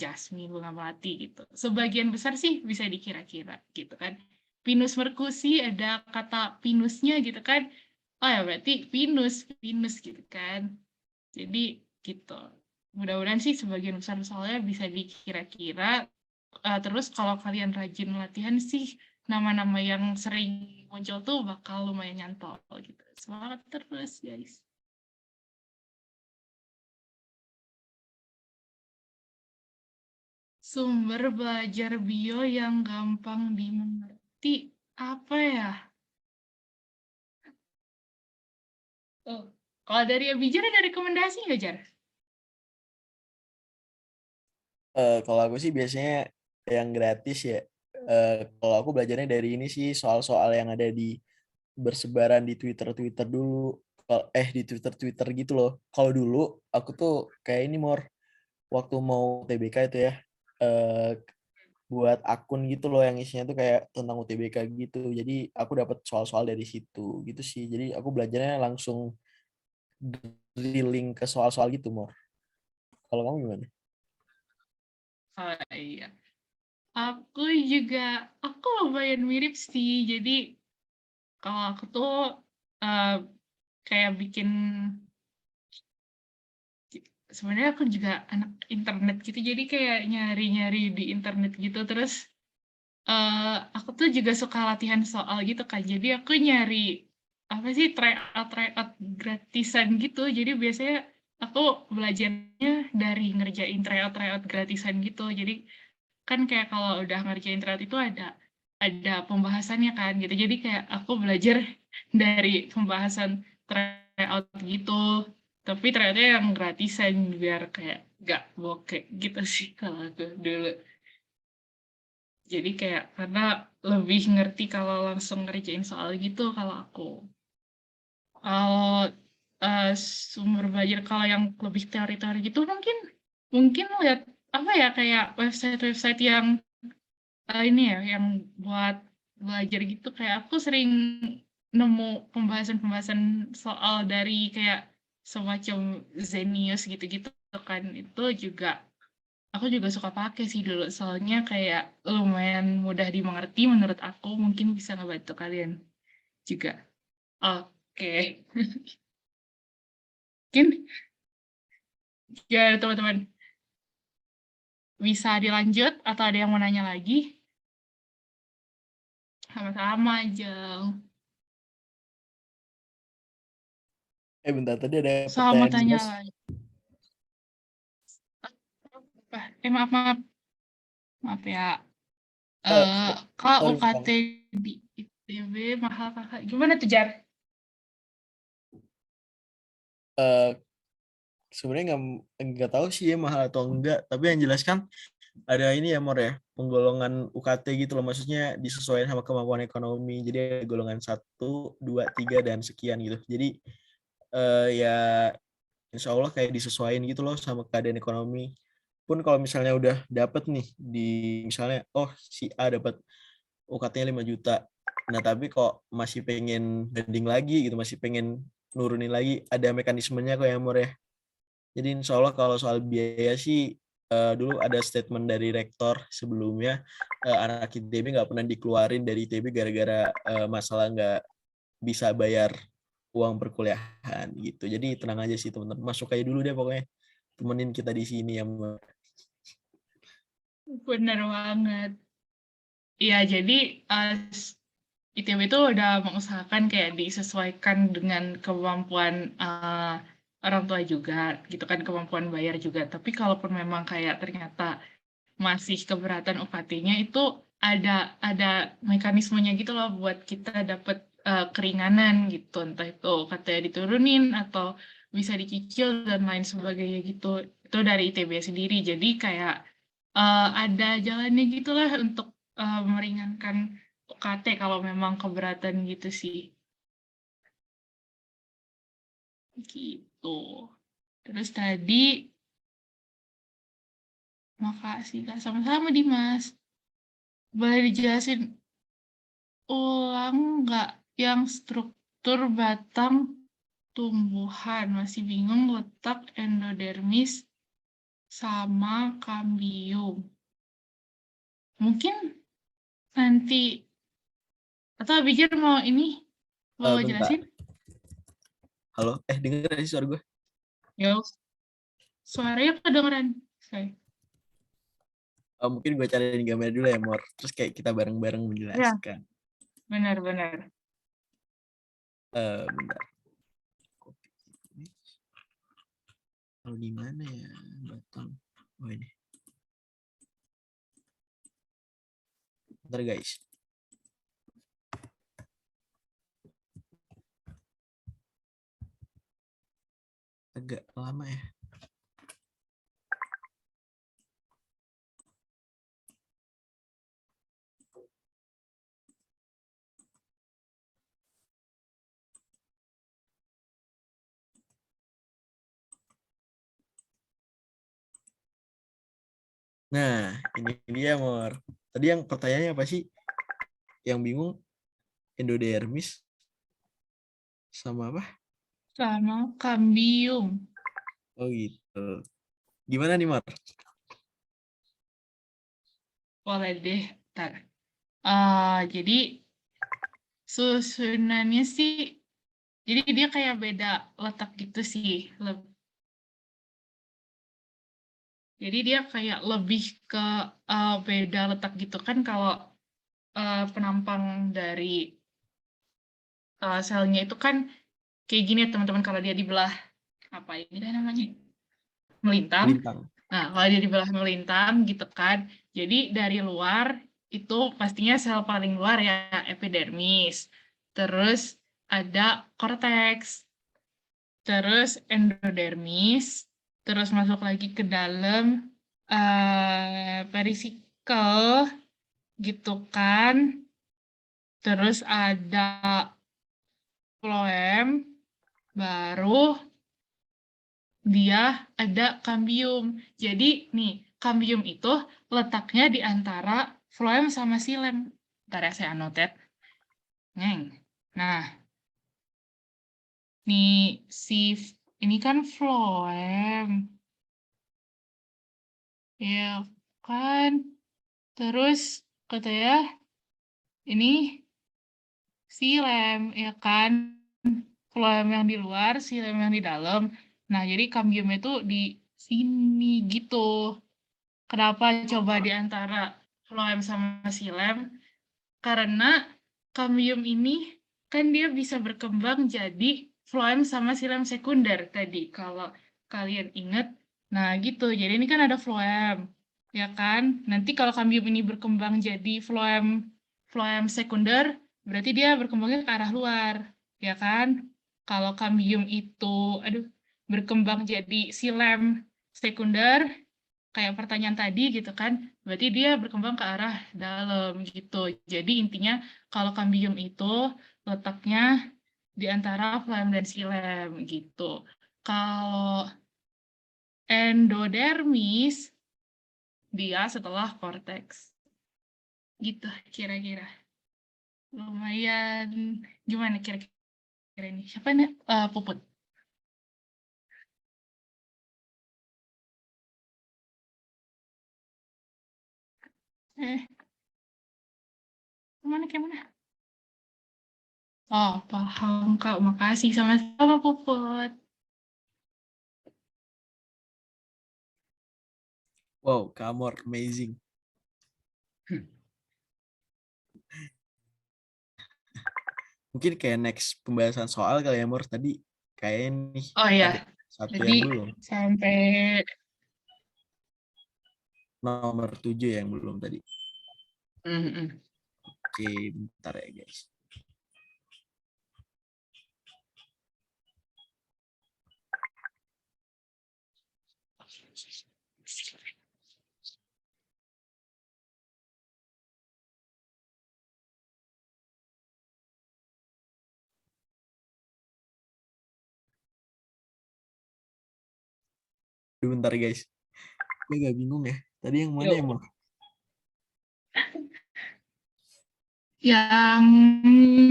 melati gitu. Sebagian besar sih bisa dikira-kira gitu kan. Pinus mercusi ada kata pinusnya gitu kan. Oh ya berarti pinus gitu kan. Jadi gitu. Mudah-mudahan sih sebagian besar soalnya bisa dikira-kira. Terus kalau kalian rajin latihan sih, nama-nama yang sering muncul tuh bakal lumayan nyantol gitu. Semangat terus, guys. Sumber belajar bio yang gampang dimengerti apa ya? Oh, kalau dari Abijar ada rekomendasi nggak, Jar? Kalau aku sih biasanya yang gratis ya. Kalau aku belajarnya dari ini sih soal-soal yang ada di bersebaran di Twitter dulu. Di Twitter gitu loh. Kalau dulu aku tuh kayak ini waktu mau TBK itu ya, buat akun gitu loh yang isinya tuh kayak tentang UTBK gitu. Jadi aku dapat soal-soal dari situ gitu sih. Jadi aku belajarnya langsung drilling ke soal-soal gitu, Kalau kamu gimana? Oh iya. Aku juga, aku lumayan mirip sih. Jadi kalau aku tuh uh, kayak bikin, sebenarnya aku juga anak internet gitu. Jadi kayak nyari-nyari di internet gitu. Terus aku tuh juga suka latihan soal gitu kan. Jadi aku nyari apa sih tryout gratisan gitu. Jadi biasanya aku belajarnya dari ngerjain tryout gratisan gitu. Jadi kan kayak kalau udah ngerjain tryout itu ada pembahasannya kan gitu. Jadi kayak aku belajar dari pembahasan tryout gitu. Tapi tryoutnya yang gratisan biar kayak gak bokeh gitu sih kalau aku dulu. Jadi kayak karena lebih ngerti kalau langsung ngerjain soal gitu kalau aku. Kalau sumber belajar kalau yang lebih teori-teori gitu mungkin lihat apa ya kayak website-website yang ini ya yang buat belajar gitu kayak aku sering nemu pembahasan-pembahasan soal dari kayak semacam Zenius gitu-gitu kan itu juga aku juga suka pakai sih dulu soalnya kayak lumayan mudah dimengerti menurut aku mungkin bisa ngebantu kalian juga. Oke, mungkin ya teman-teman bisa dilanjut atau ada yang mau nanya lagi? Sama-sama aja. Bentar, tadi ada Sama mau pertanyaan tanya Dimas. lagi. Maaf, maaf. Maaf ya. Eh, Kak, sorry, UKT Bang. di ITB mahal kakak. Gimana tuh, Jar? Eh, Sebenarnya nggak tahu sih ya mahal atau enggak, tapi yang jelas kan ada ini ya Mor ya, penggolongan UKT gitu loh, maksudnya disesuaikan sama kemampuan ekonomi. Jadi ada golongan 1, 2, 3 dan sekian gitu. Jadi ya insya Allah kayak disesuaikan gitu loh sama keadaan ekonomi. Pun kalau misalnya udah dapet nih di misalnya oh si A dapat UKT-nya 5 juta. Nah, tapi kok masih pengen banding lagi gitu, masih pengen nurunin lagi, ada mekanismenya kok ya Mor ya. Jadi insya Allah kalau soal biaya sih dulu ada statement dari rektor sebelumnya anak ITB nggak pernah dikeluarin dari ITB gara-gara masalah nggak bisa bayar uang perkuliahan gitu. Jadi tenang aja sih teman-teman, masuk aja dulu deh pokoknya, temenin kita di sini ya. Bener banget. Iya, jadi ITB itu udah mengusahakan kayak disesuaikan dengan kemampuan orang tua juga, gitu kan, kemampuan bayar juga. Tapi kalaupun memang kayak ternyata masih keberatan UKT-nya itu ada mekanismenya gitu loh buat kita dapat keringanan gitu, entah itu UKT diturunin atau bisa dicicil dan lain sebagainya gitu. Itu dari ITB sendiri. Jadi kayak ada jalannya gitulah untuk meringankan UKT kalau memang keberatan gitu sih. Gitu. Terus tadi makasih Kak sama-sama Dimas. Boleh dijelasin ulang nggak yang struktur batang tumbuhan? Masih bingung letak endodermis sama kambium. Mungkin nanti, atau Abijir mau ini, mau Bentar, jelasin? halo, denger sih suara gue? Ya, suaranya kedengeran. Oke. Mungkin gue cariin gambar dulu ya Mor, terus kayak kita bareng-bareng Ya, menjelaskan. benar-benar. Bentar. Kalau di mana ya batang? Oh ini. Bentar guys. Agak lama ya. Nah, ini dia Mor. Tadi yang pertanyaannya apa sih? Yang bingung endodermis sama apa? Sama kambium. Oh gitu. Gimana nih Mor? Boleh deh. Ntar. Jadi susunannya sih, jadi dia kayak beda letak gitu sih. Jadi dia kayak lebih ke beda letak gitu kan kalau penampang dari selnya itu kan kayak gini ya teman-teman kalau dia dibelah apa ini dah namanya melintang. Lintang. Nah kalau dia dibelah melintang gitu kan, jadi dari luar itu pastinya sel paling luar ya epidermis, terus ada korteks, terus endodermis, terus masuk lagi ke dalam perisikel, gitu kan. Terus ada phloem, baru dia ada kambium. Jadi nih, kambium itu letaknya di antara phloem sama xilem. Bentar ya, saya anotet. Nah, nih ini kan phloem. Ya kan. Terus katanya ini xilem, ya kan. Phloem yang di luar, xilem yang di dalam. Nah, jadi kambiumnya itu di sini gitu. Kenapa coba di antara phloem sama xilem? Karena kambium ini kan dia bisa berkembang jadi phloem sama xilem sekunder tadi. Kalau kalian ingat, nah gitu. Jadi ini kan ada phloem, ya kan? Nanti kalau kambium ini berkembang jadi phloem sekunder, berarti dia berkembangnya ke arah luar, ya kan? Kalau kambium itu, berkembang jadi xilem sekunder, kayak pertanyaan tadi gitu kan, berarti dia berkembang ke arah dalam gitu. Jadi intinya kalau kambium itu letaknya di antara phloem dan xilem gitu. Kalau endodermis dia setelah korteks. Gitu kira-kira. Lumayan gimana kira-kira ini? Siapa nih? Puput. Kemana? Oh, paham Kak. Makasih sama-sama Puput. Wow, kamu amazing. Mungkin kayak next pembahasan soal kali ya, Mor. Tadi kayak nih Oh ya, ada satu jadi yang belum. sampai Nomor 7 yang belum tadi. mm-mm. Oke, bentar ya guys. Bentar guys. Gue agak bingung ya. Tadi yang mana ya, Mor? Yang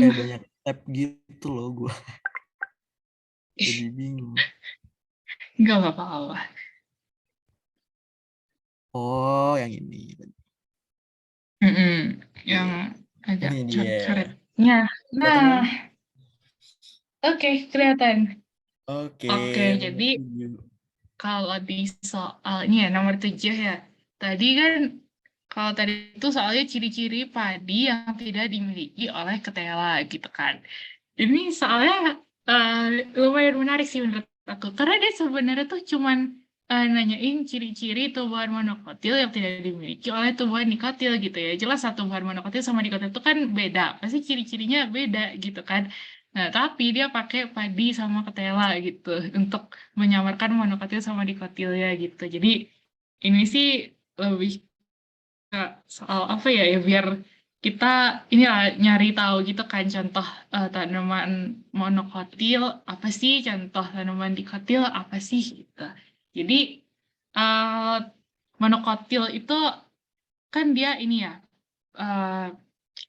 Kayak banyak tab gitu loh gue. Jadi bingung. nggak apa-apa. Oh, yang ini. Yang ada Ini dia. coret-coretnya. Kelihatan Nah, kan? oke, kelihatan. Oke. Oke, jadi kalau di soalnya nomor 7 ya. Tadi kan kalau tadi itu soalnya ciri-ciri padi yang tidak dimiliki oleh ketela gitu kan. Ini soalnya lumayan menarik sih menurut aku. Karena dia sebenarnya tuh cuman nanyain ciri-ciri tumbuhan monokotil yang tidak dimiliki oleh tumbuhan dikotil gitu ya. Jelas satu tumbuhan monokotil sama dikotil itu kan beda. Pasti ciri-cirinya beda gitu kan. Nah, tapi dia pakai padi sama ketela gitu untuk menyamarkan monokotil sama dikotilnya gitu. Jadi ini sih lebih soal apa ya biar kita ini lah nyari tahu gitu kan contoh tanaman monokotil apa sih, contoh tanaman dikotil apa sih gitu. Jadi uh, monokotil itu kan dia ini ya uh,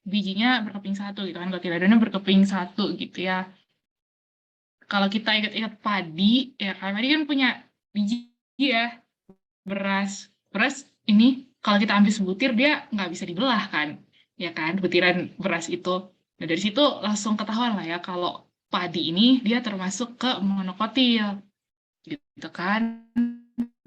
bijinya berkeping satu gitu kan, kotiledonnya berkeping satu gitu ya. Kalau kita ingat-ingat padi ya kan, padi kan punya biji ya, beras ini kalau kita ambil sebutir dia nggak bisa dibelah kan, ya kan, butiran beras itu. Nah dari situ langsung ketahuan lah ya kalau padi ini dia termasuk ke monokotil gitu kan,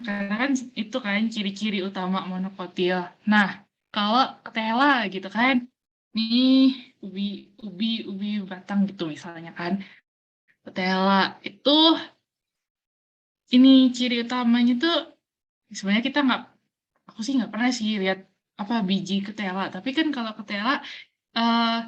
karena kan itu kan ciri-ciri utama monokotil. Nah kalau ketela gitu kan, nih ubi batang gitu misalnya kan, ketela itu ini ciri utamanya tuh sebenarnya kita nggak, aku sih nggak pernah sih lihat apa biji ketela. Tapi kan kalau ketela, eh,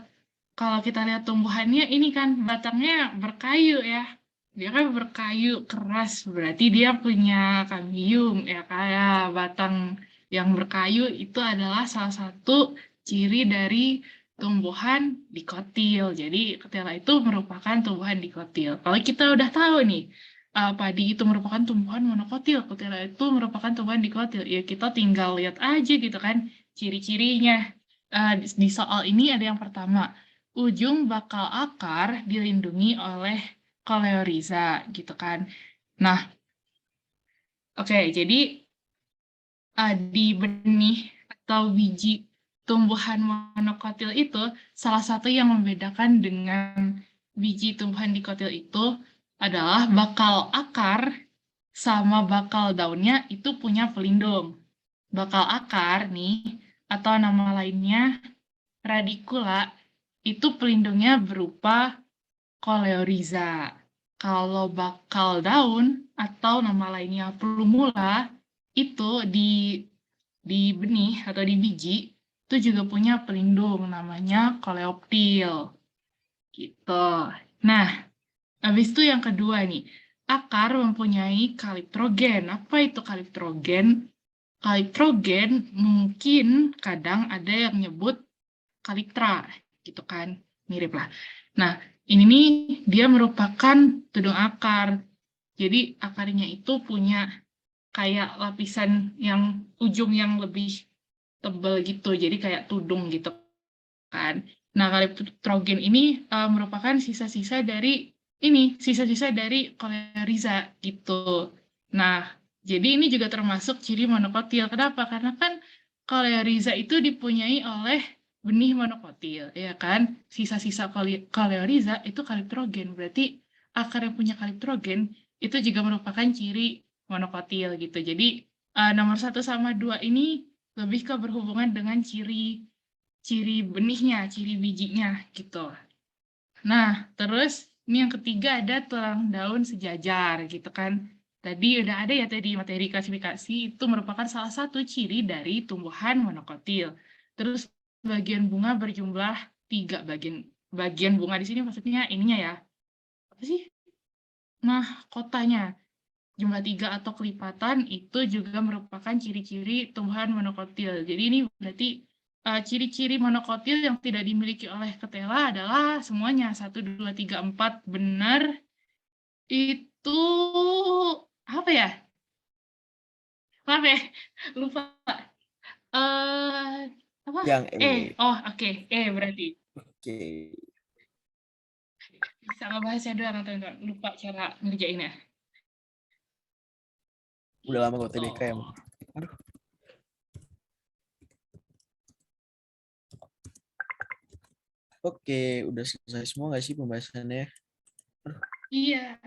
kalau kita lihat tumbuhannya ini kan batangnya berkayu ya. Dia kan berkayu keras, berarti dia punya kambium ya, kayak batang yang berkayu itu adalah salah satu ciri dari tumbuhan dikotil. Jadi ketela itu merupakan tumbuhan dikotil. Kalau kita udah tahu nih, padi itu merupakan tumbuhan monokotil, ketela itu merupakan tumbuhan dikotil. Ya kita tinggal lihat aja gitu kan ciri-cirinya. Di soal ini ada yang pertama, ujung bakal akar dilindungi oleh koleoriza gitu kan. Nah, oke, jadi di benih atau biji tumbuhan monokotil itu salah satu yang membedakan dengan biji tumbuhan dikotil itu adalah bakal akar sama bakal daunnya itu punya pelindung. Bakal akar nih atau nama lainnya radikula itu pelindungnya berupa koleoriza. Kalau bakal daun atau nama lainnya plumula itu di benih atau di biji itu juga punya pelindung namanya koleoptil gitu. Nah, habis itu yang kedua nih, akar mempunyai kalitrogen. Apa itu kalitrogen? Kalitrogen mungkin kadang ada yang nyebut kalitra gitu kan, mirip lah. Nah, ini nih dia merupakan tudung akar. Jadi akarnya itu punya kayak lapisan yang ujung yang lebih tebal gitu, jadi kayak tudung gitu kan. Nah, kalitrogen ini merupakan sisa-sisa dari koleoriza gitu. Nah, jadi ini juga termasuk ciri monokotil. Kenapa? Karena kan koleoriza itu dipunyai oleh benih monokotil, ya kan? Sisa-sisa koleoriza itu kalitrogen. Berarti akar yang punya kalitrogen itu juga merupakan ciri monokotil gitu. Jadi nomor 1 sama 2 ini lebih ke berhubungan dengan ciri benihnya, ciri bijinya gitu. Nah, terus ini yang ketiga ada tulang daun sejajar gitu kan. Tadi udah ada ya tadi materi klasifikasi itu merupakan salah satu ciri dari tumbuhan monokotil. Terus bagian bunga berjumlah 3 bagian bunga di sini maksudnya ininya ya. Apa sih? Nah, kotanya jumlah 3 atau kelipatan itu juga merupakan ciri-ciri tumbuhan monokotil. Jadi ini berarti ciri-ciri monokotil yang tidak dimiliki oleh ketela adalah semuanya 1, 2, 3, 4 benar. Itu apa ya? Maaf ya, lupa. Apa? Yang Oh oke, berarti. Oke. Bisa ngebahasnya doang, teman-teman. Lupa cara ngerjainnya. Udah lama kok TBK ya. Oh. Aduh. Oke, udah selesai semua nggak sih pembahasannya? Iya.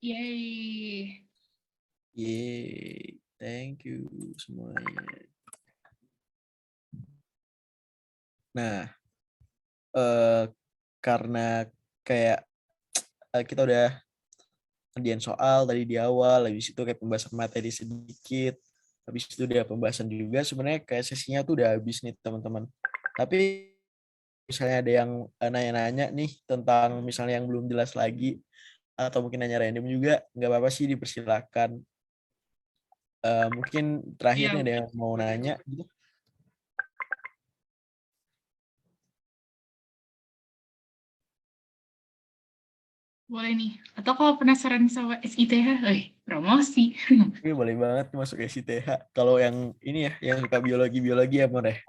Yeay. Yeay, thank you semuanya. Nah, karena kayak kita udah ngerjain soal tadi di awal, habis itu kayak pembahasan materi sedikit, habis itu udah pembahasan juga, sebenarnya kayak sesinya tuh udah habis nih teman-teman. Tapi misalnya ada yang nanya-nanya nih tentang misalnya yang belum jelas lagi, atau mungkin nanya random juga, nggak apa-apa sih, dipersilakan. Mungkin terakhir nih ada yang mau nanya gitu. Boleh nih. Atau kalau penasaran sama SITH, promosi. Oke, boleh banget masuk SITH. Kalau yang ini ya, yang suka biologi ya, Mon ya.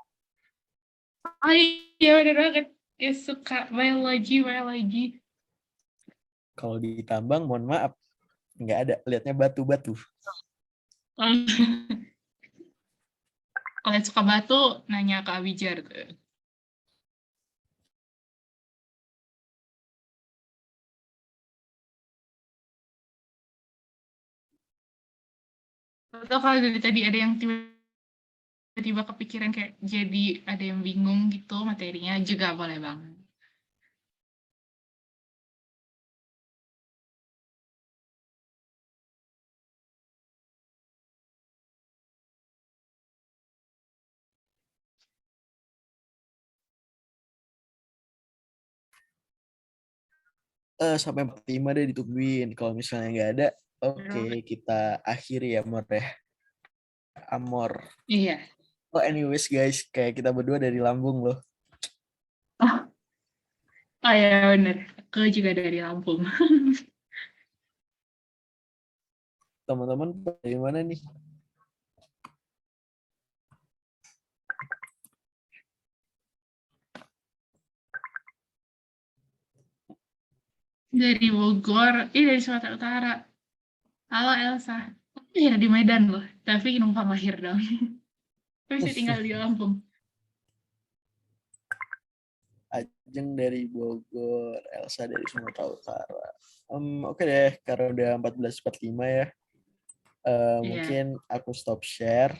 Oh iya, bener banget. Ya, suka biologi. Kalau di tambang, mohon maaf, nggak ada. Lihatnya batu-batu. Kalau yang suka batu, nanya ke Abijar. Atau kalau dari tadi ada yang tiba-tiba kepikiran kayak jadi ada yang bingung gitu materinya juga boleh banget. Sampai 45 deh ditungguin. Kalau misalnya nggak ada, oke, kita akhiri ya, Mor ya. Amor. Iya. Oh, anyways guys, kayak kita berdua dari Lampung loh. Oh ya bener, aku juga dari Lampung. Teman-teman dari mana nih? Dari Bogor, dari Sumatera Utara. Halo Elsa. Aku lahir di Medan loh, tapi numpang lahir dong. Tapi saya tinggal di Lampung. Ajeng dari Bogor, Elsa dari Sumatera Utara. Oke deh, karena udah 14.45 ya. Iya. Mungkin aku stop share.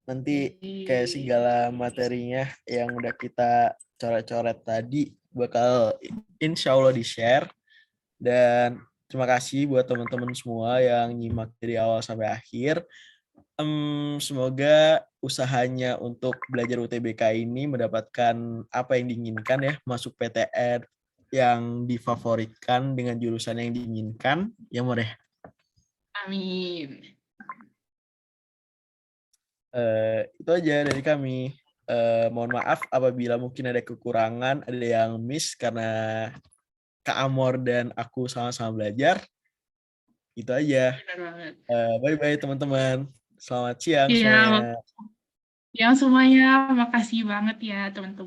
Nanti kayak segala materinya yang udah kita coret-coret tadi bakal insya Allah di-share. Dan terima kasih buat teman-teman semua yang nyimak dari awal sampai akhir. Semoga usahanya untuk belajar UTBK ini mendapatkan apa yang diinginkan ya, masuk PTN yang difavoritkan dengan jurusan yang diinginkan. Ya, More. Amin. Itu aja dari kami. Mohon maaf apabila mungkin ada kekurangan, ada yang miss karena Kak Amor dan aku sama-sama belajar. Itu aja. Benar banget. Bye-bye teman-teman. Selamat siang Iya, semuanya. yang semuanya makasih banget ya teman-teman.